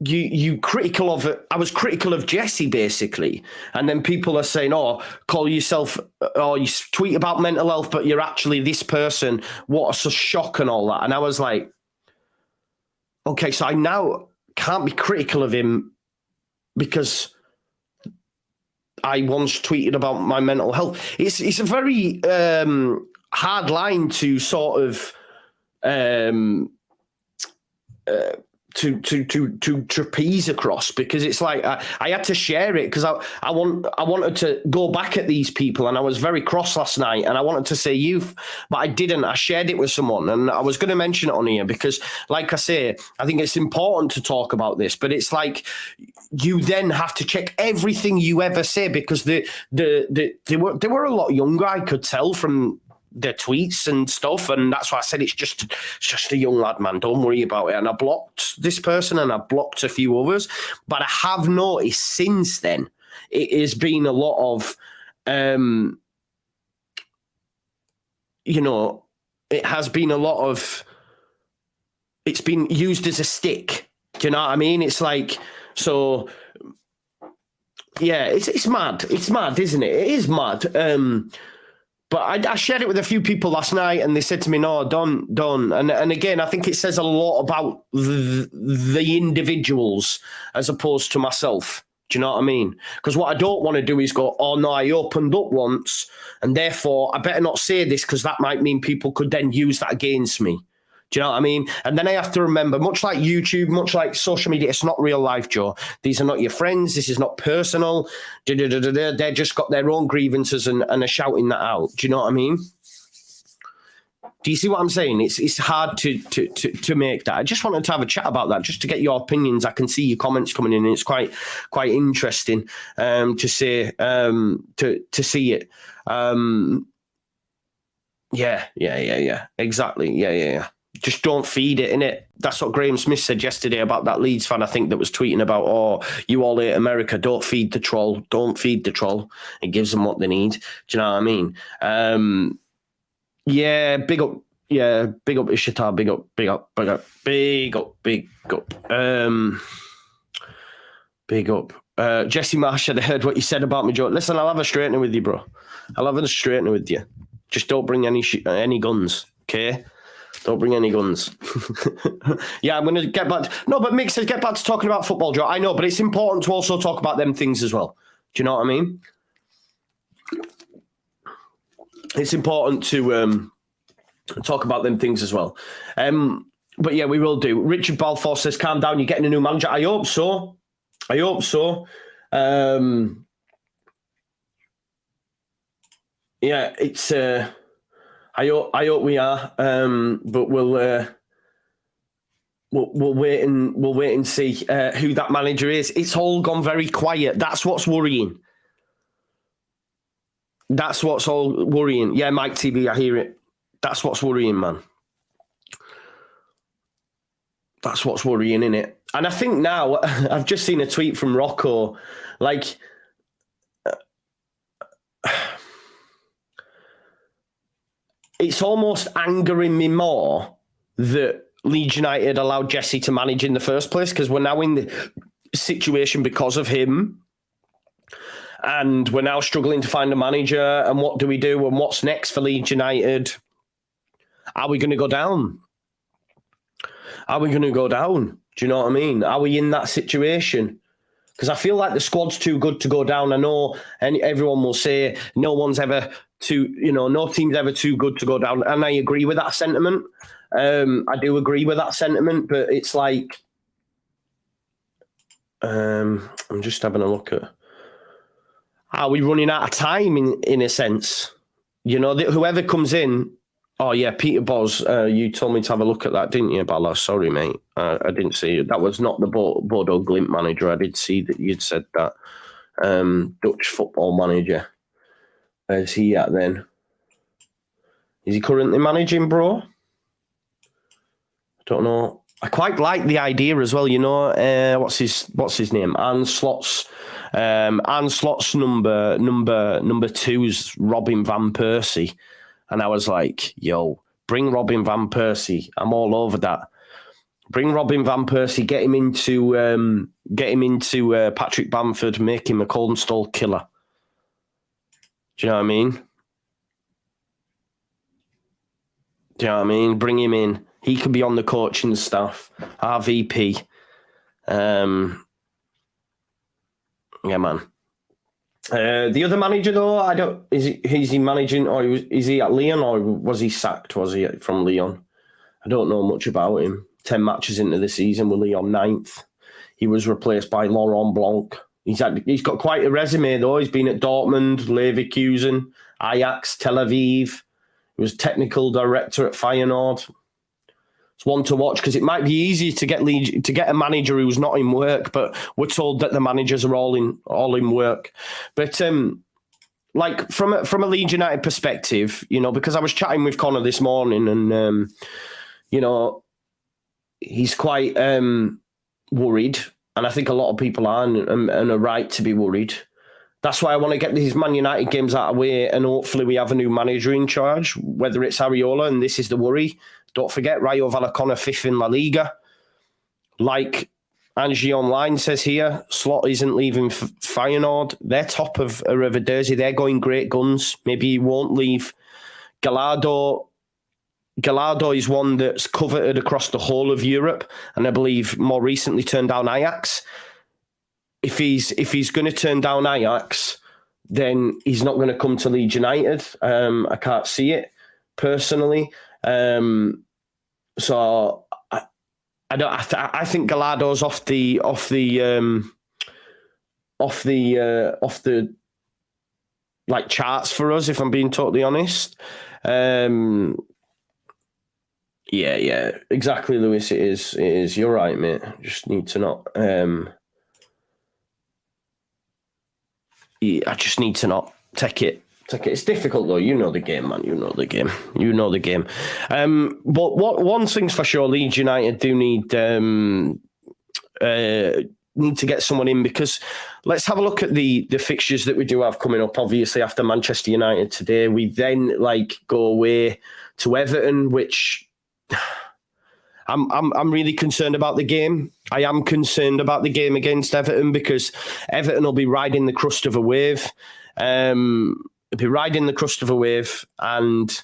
you critical of it. I was critical of Jesse basically, and then people are saying, "Oh, call yourself," or you tweet about mental health, but you're actually this person. What a shock and all that. And I was like, okay, so I now can't be critical of him because I once tweeted about my mental health. It's a very hard line to sort of to trapeze across, because it's like I had to share it because I wanted to go back at these people, and I was very cross last night, and I wanted to say youth, but I didn't. I shared it with someone, and I was going to mention it on here because, like I say, I think it's important to talk about this, but it's like you then have to check everything you ever say, because they were a lot younger, I could tell from their tweets and stuff, and that's why I said it's just a young lad, man. Don't worry about it. And I blocked this person, and I blocked a few others. But I have noticed since then it has been a lot of, it has been a lot of. It's been used as a stick. Do you know what I mean? It's like so. Yeah, it's mad. It's mad, isn't it? It is mad. But I shared it with a few people last night, and they said to me, "No, don't." And again, I think it says a lot about the individuals as opposed to myself. Do you know what I mean? Because what I don't want to do is go, "Oh no, I opened up once, and therefore I better not say this because that might mean people could then use that against me." Do you know what I mean? And then I have to remember, much like YouTube, much like social media, it's not real life, Joe. These are not your friends. This is not personal. They're just got their own grievances and are shouting that out. Do you know what I mean? Do you see what I'm saying? It's hard to make that. I just wanted to have a chat about that, just to get your opinions. I can see your comments coming in, and it's quite interesting to say to see it. Yeah. Exactly. Yeah. Just don't feed it, innit? That's what Graham Smith said yesterday about that Leeds fan, I think, that was tweeting about, "Oh, you all hate America. Don't feed the troll. Don't feed the troll. It gives them what they need." Do you know what I mean? Yeah, big up. Yeah, big up Ishita. Big up. Big up. Jesse Marsh, I heard what you said about me, Joe. Listen, I'll have a straightener with you, bro. I'll have a straightener with you. Just don't bring any guns, okay? Don't bring any guns. Yeah, I'm going to get back. No, but Mick says get back to talking about football, Joe. I know, but it's important to also talk about them things as well. Do you know what I mean? It's important to talk about them things as well. But yeah, we will do. Richard Balfour says, calm down, you're getting a new manager. I hope so. Yeah, it's... I hope we are, but we'll wait and see who that manager is. It's all gone very quiet. That's what's worrying. That's what's all worrying. Yeah, Mike TV, I hear it. That's what's worrying, man. That's what's worrying, innit? And I think now I've just seen a tweet from Rocco, like. It's almost angering me more that Leeds United allowed Jesse to manage in the first place, because we're now in the situation because of him, and we're now struggling to find a manager. And what do we do? And what's next for Leeds United? Are we going to go down? Do you know what I mean? Are we in that situation? Because I feel like the squad's too good to go down. I know, and everyone will say no team's ever too good to go down. And I agree with that sentiment. I do agree with that sentiment, but it's like, I'm just having a look at, are we running out of time in a sense? You know, whoever comes in, oh yeah, Peter Boz, you told me to have a look at that, didn't you, Bala? Sorry, mate. I didn't see it. That was not the Bodo Glimt manager. I did see that you'd said that. Dutch football manager. Where's he at then? Is he currently managing, bro? I don't know. I quite like the idea as well. You know, what's his name? Anslot's number 2's Robin van Persie, and I was like, yo, bring Robin van Persie. I'm all over that. Bring Robin van Persie, get him into Patrick Bamford, make him a cold and stall killer. Do you know what I mean? Do you know what I mean? Bring him in. He could be on the coaching staff. RVP. Yeah, man. The other manager, though, is he managing, or is he at Lyon, or was he sacked? Was he from Lyon? I don't know much about him. 10 matches into the season with Lyon 9th. He was replaced by Laurent Blanc. He's got quite a resume, though. He's been at Dortmund, Leverkusen, Ajax, Tel Aviv. He was technical director at Feyenoord. It's one to watch because it might be easy to get a manager who's not in work, but we're told that the managers are all in work. But like from a Leeds United perspective, you know, because I was chatting with Connor this morning, and you know, he's quite worried, and I think a lot of people are, and are right to be worried. That's why I want to get these Man United games out of the way, and hopefully we have a new manager in charge, whether it's Iraola, and this is the worry. Don't forget, Rayo Vallecano 5th in La Liga. Like Angie Online says here, Slot isn't leaving Feyenoord. They're top of Eredivisie. They're going great guns. Maybe he won't leave. Gallardo is one that's coveted across the whole of Europe, and I believe more recently turned down Ajax. If he's going to turn down Ajax, then he's not going to come to Leeds United. I can't see it personally. So I think Gallardo's off the like charts for us, if I'm being totally honest. Yeah, exactly, Lewis. It is. You're right, mate. Just need to not. I just need to not take it. It's difficult though. You know the game, man. You know the game. But one thing's for sure, Leeds United do need to get someone in, because let's have a look at the fixtures that we do have coming up. Obviously, after Manchester United today, we then go away to Everton, which I'm really concerned about the game. I am concerned about the game against Everton, because Everton will be riding the crust of a wave. Be riding the crust of a wave, and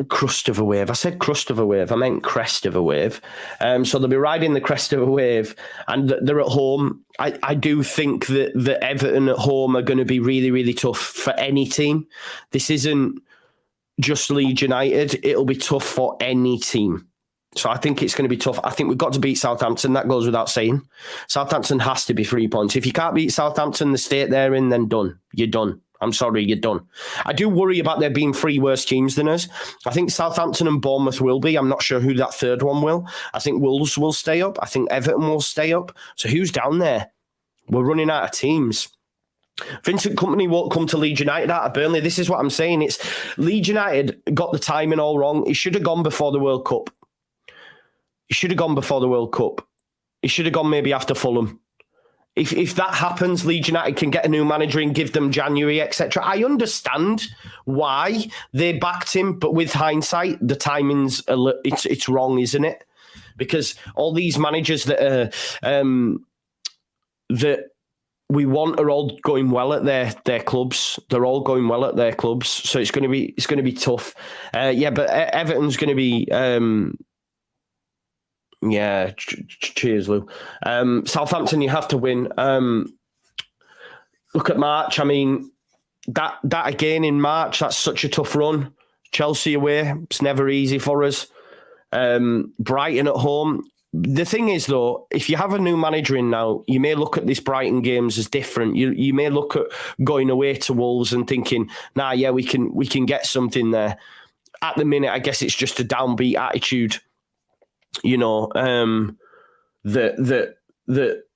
crust of a wave. I said crust of a wave. I meant crest of a wave. So they'll be riding the crest of a wave, and they're at home. I do think that Everton at home are going to be really, really tough for any team. This isn't just Leeds United. It'll be tough for any team. So I think it's going to be tough. I think we've got to beat Southampton. That goes without saying. Southampton has to be 3 points. If you can't beat Southampton, the state they're in, then done. You're done. I'm sorry, you're done. I do worry about there being 3 worse teams than us. I think Southampton and Bournemouth will be. I'm not sure who that third one will. I think Wolves will stay up. I think Everton will stay up. So who's down there? We're running out of teams. Vincent Kompany won't come to Leeds United out of Burnley. This is what I'm saying. It's Leeds United got the timing all wrong. He should have gone before the World Cup. He should have gone before the World Cup. He should have gone maybe after Fulham. If that happens, Leeds United can get a new manager and give them January, etc. I understand why they backed him, but with hindsight, the timing's it's wrong, isn't it? Because all these managers that we want are all going well at their clubs. They're all going well at their clubs, so it's going to be tough. But Everton's going to be. Cheers, Lou. Southampton, you have to win. Look at March. I mean, that again in March, that's such a tough run. Chelsea away, it's never easy for us. Brighton at home. The thing is, though, if you have a new manager in now, you may look at this Brighton games as different. You may look at going away to Wolves and thinking, we can get something there. At the minute, I guess it's just a downbeat attitude. You know, that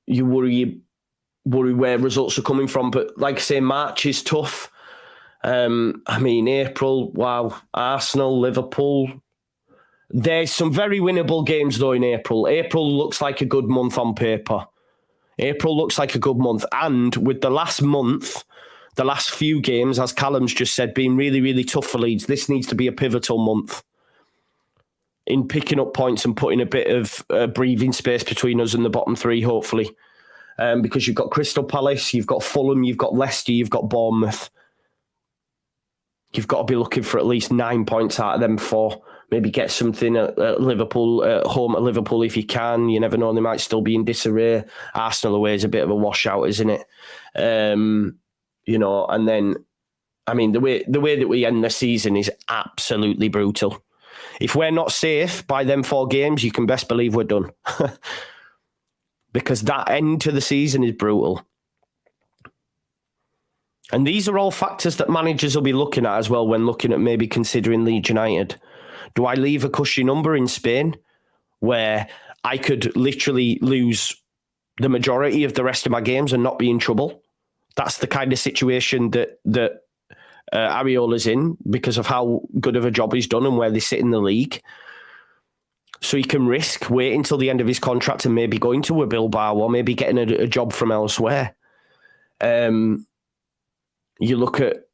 you worry where results are coming from. But like I say, March is tough. April, wow, Arsenal, Liverpool. There's some very winnable games though in April. April looks like a good month on paper. April looks like a good month. And with the last few games, as Callum's just said, being really, really tough for Leeds, this needs to be a pivotal month. in picking up points and putting a bit of breathing space between us and the bottom three, hopefully. Because you've got Crystal Palace, you've got Fulham, you've got Leicester, you've got Bournemouth. You've got to be looking for at least 9 points out of them four. Maybe get something at Liverpool, home at Liverpool if you can. You never know, they might still be in disarray. Arsenal away is a bit of a washout, isn't it? And then, I mean, the way that we end the season is absolutely brutal. If we're not safe by them 4 games, you can best believe we're done. Because that end to the season is brutal. And these are all factors that managers will be looking at as well when looking at maybe considering Leeds United. Do I leave a cushy number in Spain where I could literally lose the majority of the rest of my games and not be in trouble? That's the kind of situation that Iraola's in because of how good of a job he's done and where they sit in the league. So he can risk waiting until the end of his contract and maybe going to a Bilbao or maybe getting a job from elsewhere. You look at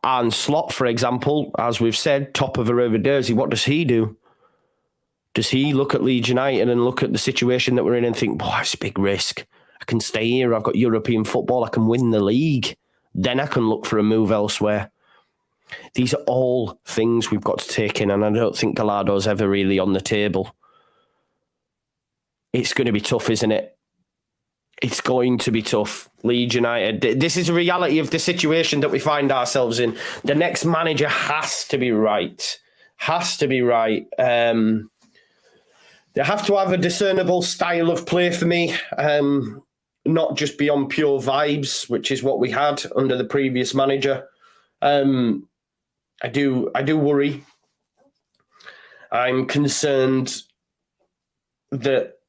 Arne Slot, for example, as we've said, top of Eredivisie. What does he do? Does he look at Leeds United and look at the situation that we're in and think, boy, it's a big risk. I can stay here. I've got European football. I can win the league. Then I can look for a move elsewhere. These are all things we've got to take in, and I don't think Gallardo's ever really on the table. It's going to be tough, isn't it? It's going to be tough. Leeds United, this is a reality of the situation that we find ourselves in. The next manager has to be right. Has to be right. They have to have a discernible style of play for me, not just be on pure vibes, which is what we had under the previous manager. I do worry. I'm concerned that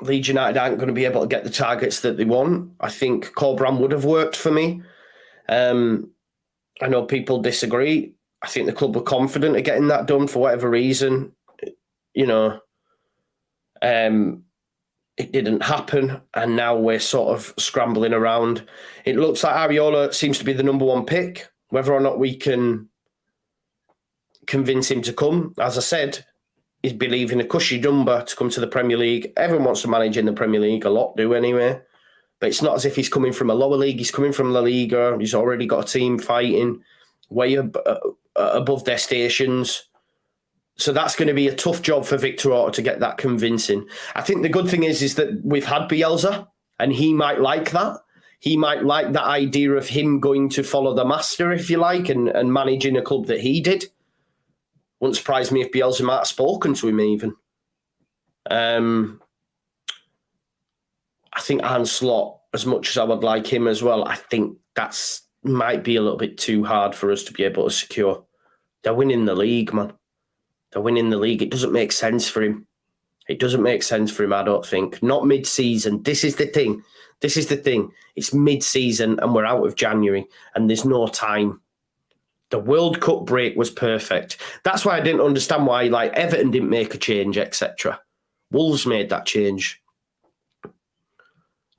Leeds United aren't going to be able to get the targets that they want. I think Corberan would have worked for me. I know people disagree. I think the club were confident of getting that done for whatever reason. It didn't happen, and now we're sort of scrambling around. It looks like Iraola seems to be the number one pick. Whether or not we can convince him to come, as I said, he's believing a cushy number to come to the Premier League. Everyone wants to manage in the Premier League, a lot do anyway. But it's not as if he's coming from a lower league. He's coming from La Liga. He's already got a team fighting way above their stations. So that's going to be a tough job for Victor Orta to get that convincing. I think the good thing is that we've had Bielsa, and he might like that. He might like that idea of him going to follow the master, if you like, and managing a club that he did. Wouldn't surprise me if Bielsa might have spoken to him even. I think Arne Slot, as much as I would like him as well, I think that's might be a little bit too hard for us to be able to secure. They're winning the league, man. They're winning the league. It doesn't make sense for him. It doesn't make sense for him, I don't think. Not mid-season. This is the thing. It's mid-season and we're out of January and there's no time. The World Cup break was perfect. That's why I didn't understand why Everton didn't make a change, etc. Wolves made that change.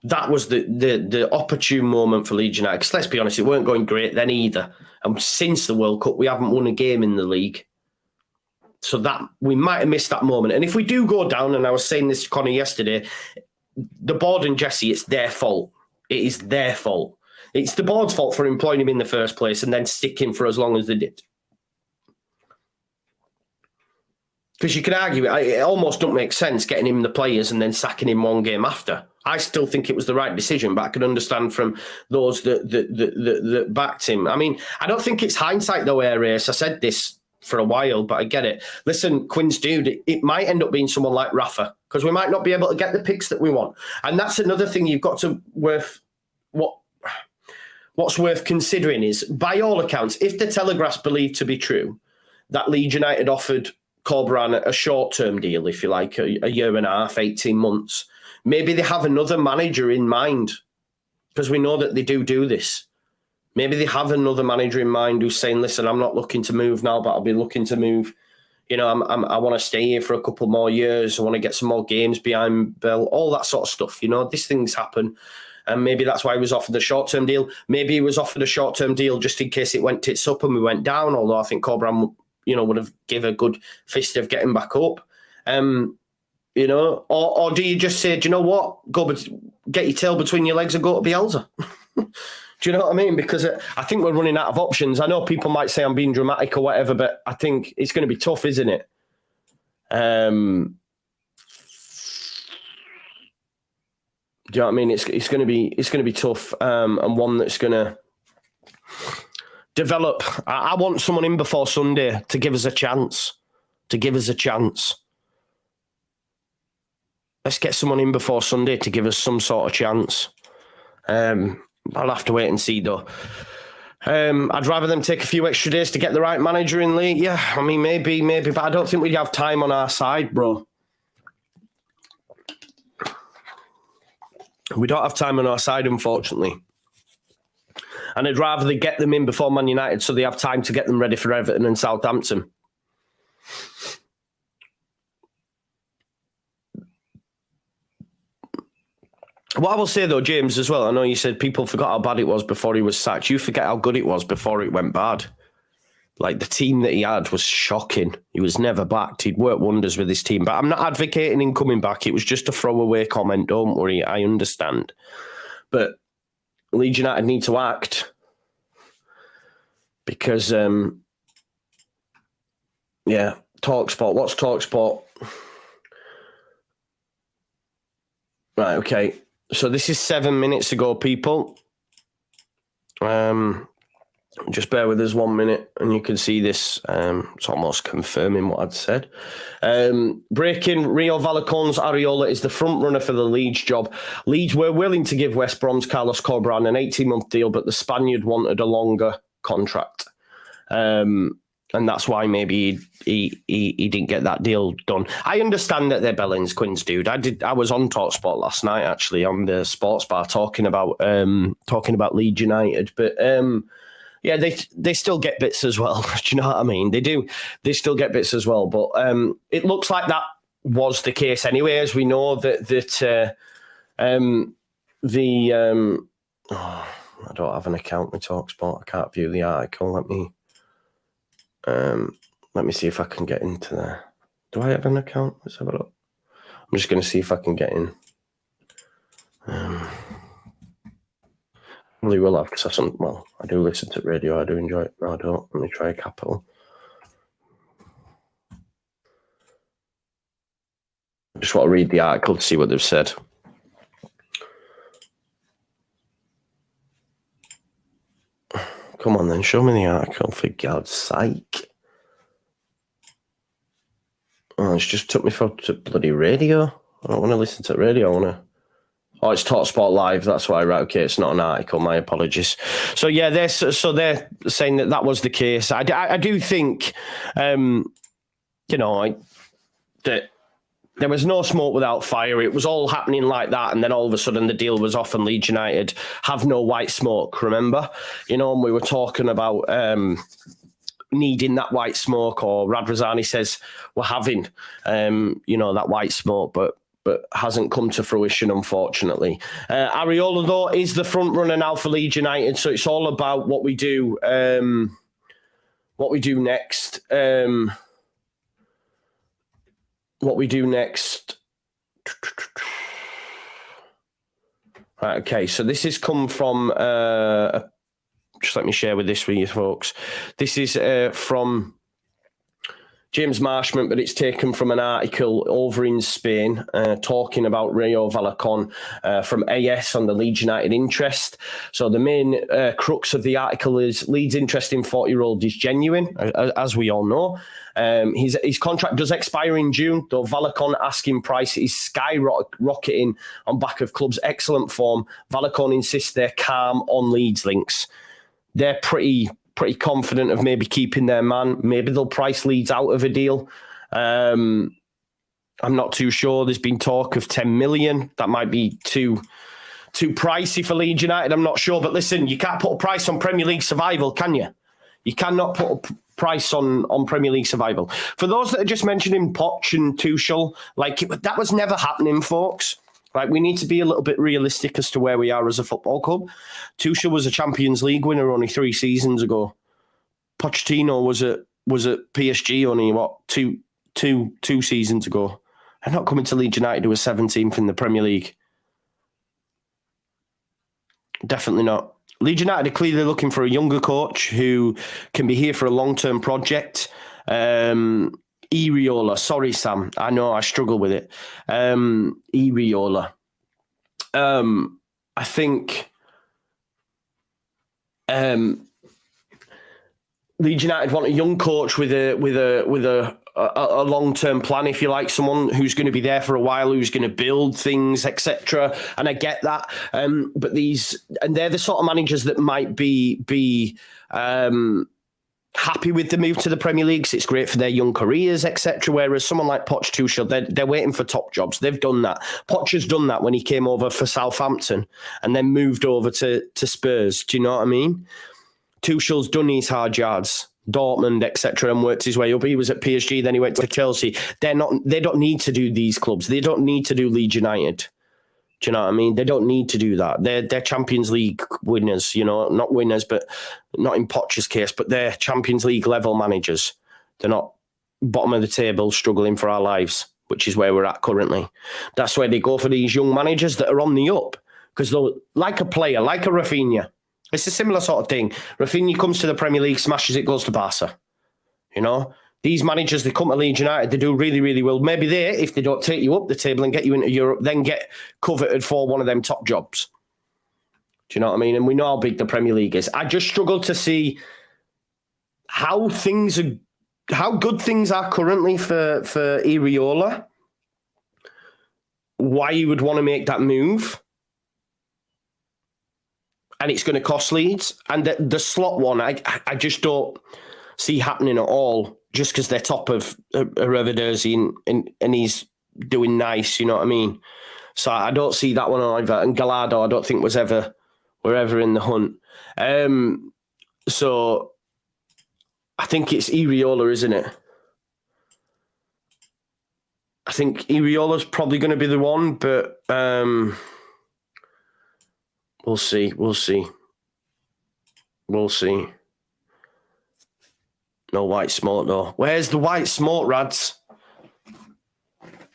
That was the opportune moment for Leeds United. Because let's be honest, it weren't going great then either. And since the World Cup, we haven't won a game in the league. So that we might have missed that moment. And if we do go down, and I was saying this to Connor yesterday, the board and Jesse, it's their fault. It is their fault. It's the board's fault for employing him in the first place and then sticking for as long as they did. Because you can argue, it almost don't make sense getting him the players and then sacking him one game after. I still think it was the right decision, but I can understand from those that backed him. I mean, I don't think it's hindsight though, Air Race. I said this for a while, but I get it. Listen, Quinn's dude, it might end up being someone like Rafa because we might not be able to get the picks that we want. And that's another thing you've got to what's worth considering is, by all accounts, if the Telegraph's believed to be true, that Leeds United offered Corberan a short-term deal, if you like, a year and a half, 18 months, maybe they have another manager in mind because we know that they do this. Maybe they have another manager in mind who's saying, listen, I'm not looking to move now, but I'll be looking to move. I want to stay here for a couple more years. I want to get some more games behind Bell, all that sort of stuff. These things happen. And maybe that's why he was offered the short-term deal. Maybe he was offered a short-term deal just in case it went tits up and we went down, although I think Corberan, would have give a good fist of getting back up. Or do you just say, do you know what? Get your tail between your legs and go to Bielsa. Do you know what I mean? Because I think we're running out of options. I know people might say I'm being dramatic or whatever, but I think it's going to be tough, isn't it? Do you know what I mean? It's going to be tough, and one that's going to develop. I want someone in before Sunday to give us a chance. Let's get someone in before Sunday to give us some sort of chance. I'll have to wait and see, though. I'd rather them take a few extra days to get the right manager in late. Yeah, I mean, maybe, but I don't think we'd have time on our side, bro. We don't have time on our side, unfortunately. And I'd rather they get them in before Man United so they have time to get them ready for Everton and Southampton. What I will say, though, James, as well, I know you said people forgot how bad it was before he was sacked. You forget how good it was before it went bad. Like, the team that he had was shocking. He was never backed. He'd worked wonders with his team. But I'm not advocating him coming back. It was just a throwaway comment. Don't worry. I understand. But Leeds United need to act. Because, TalkSport. What's TalkSport? Right, okay. So this is 7 minutes ago, people. Just bear with us 1 minute and you can see this. It's almost confirming what I'd said. Breaking, Rio Valacon's Iraola is the front runner for the Leeds job. Leeds were willing to give West Brom's Carlos Corberan an 18-month deal, but the Spaniard wanted a longer contract. And that's why maybe he didn't get that deal done. I understand that they're Bellins Quins, dude. I was on TalkSport last night, actually, on the sports bar talking about Leeds United. But yeah, they still get bits as well. Do you know what I mean? They do. They still get bits as well. But it looks like that was the case anyway, as we know that I don't have an account with TalkSport. I can't view the article. Let me see if I can get into there. Do I have an account? Let's have a look. I'm just going to see if I can get in. Probably will have, because I do listen to radio. I do enjoy it. No, I don't. Let me try Capital. I just want to read the article to see what they've said. Come on then, show me the article, for God's sake. Oh, it's just took me to bloody radio. I don't want to listen to radio. I want to... Oh, it's TalkSport Live. That's why I write. Okay, it's not an article. My apologies. So yeah, they're saying that was the case. I do think, that there was no smoke without fire. It was all happening like that, and then all of a sudden the deal was off, and Leeds United have no white smoke. Remember, and we were talking about needing that white smoke, or Radrazani says we're having, that white smoke, but hasn't come to fruition, unfortunately. Iraola, though, is the front runner now for Leeds United, so it's all about what we do next. What we do next. Right, okay, so this has come from... just let me share with this with you, folks. This is from James Marshman, but it's taken from an article over in Spain talking about Rio Valacon from AS on the Leeds United interest. So the main crux of the article is Leeds' interest in 40-year-old is genuine, as we all know. His contract does expire in June, though Valacon asking price is skyrocketing on back of club's excellent form. Valacon insists they're calm on Leeds links. They're pretty confident of maybe keeping their man. Maybe they'll price Leeds out of a deal. I'm not too sure. There's been talk of 10 million. That might be too pricey for Leeds United. I'm not sure. But listen, you can't put a price on Premier League survival, can you? You cannot put a price on Premier League survival. For those that are just mentioning Poch and Tuchel, that was never happening, folks. We need to be a little bit realistic as to where we are as a football club. Tuchel was a Champions League winner only 3 seasons ago. Pochettino was at was at PSG only, two seasons ago. They're not coming to Leeds United, who are 17th in the Premier League. Definitely not. Leeds United are clearly looking for a younger coach who can be here for a long-term project. Iraola. Sorry, Sam. I know I struggle with it. Iraola. I think Leeds United want a young coach with a long-term plan, if you like, someone who's going to be there for a while, who's going to build things, etc. And I get that, but they're the sort of managers that might be happy with the move to the Premier League. 'Cause it's great for their young careers, etc. Whereas someone like Poch Tuchel, they're waiting for top jobs. They've done that. Poch has done that when he came over for Southampton and then moved over to Spurs. Do you know what I mean? Tuchel's done his hard yards, Dortmund, etc., and worked his way up. He was at PSG, then he went to Chelsea. They don't need to do these clubs. They don't need to do Leeds United. Do you know what I mean? They don't need to do that. They're Champions League winners, not winners, but not in Poch's case, but they're Champions League level managers. They're not bottom of the table struggling for our lives, which is where we're at currently. That's where they go for these young managers that are on the up. Because like a player, like a Rafinha, it's a similar sort of thing. Rafinha comes to the Premier League, smashes it, goes to Barca. These managers, they come to Leeds United, they do really, really well. Maybe if they don't take you up the table and get you into Europe, then get coveted for one of them top jobs. Do you know what I mean? And we know how big the Premier League is. I just struggle to see how good things are currently for Iraola. Why you would want to make that move. And it's going to cost Leeds. And the slot one, I just don't see happening at all, just because they're top of Eredivisie and he's doing nice, you know what I mean? So I don't see that one either. And Gallardo, I don't think were ever in the hunt. So I think it's Iraola, isn't it? I think Iraola's probably going to be the one, but we'll see. No white smoke, though. Where's the white smoke, Rads?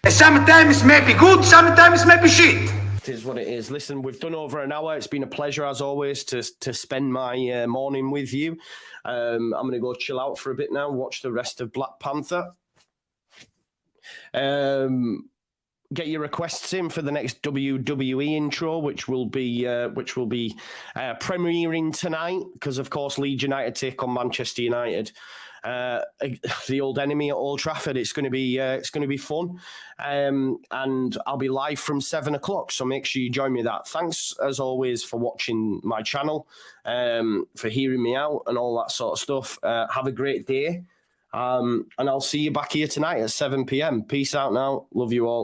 Sometimes it may be good, sometimes it may be shit. It is what it is. Listen, we've done over an hour. It's been a pleasure, as always, to spend my morning with you. I'm going to go chill out for a bit now, watch the rest of Black Panther. Get your requests in for the next WWE intro, which will be premiering tonight, because of course Leeds United take on Manchester United, the old enemy at Old Trafford. It's going to be fun, and I'll be live from 7:00. So make sure you join me. Thanks as always for watching my channel, for hearing me out and all that sort of stuff. Have a great day, and I'll see you back here tonight at 7 p.m. Peace out now. Love you all.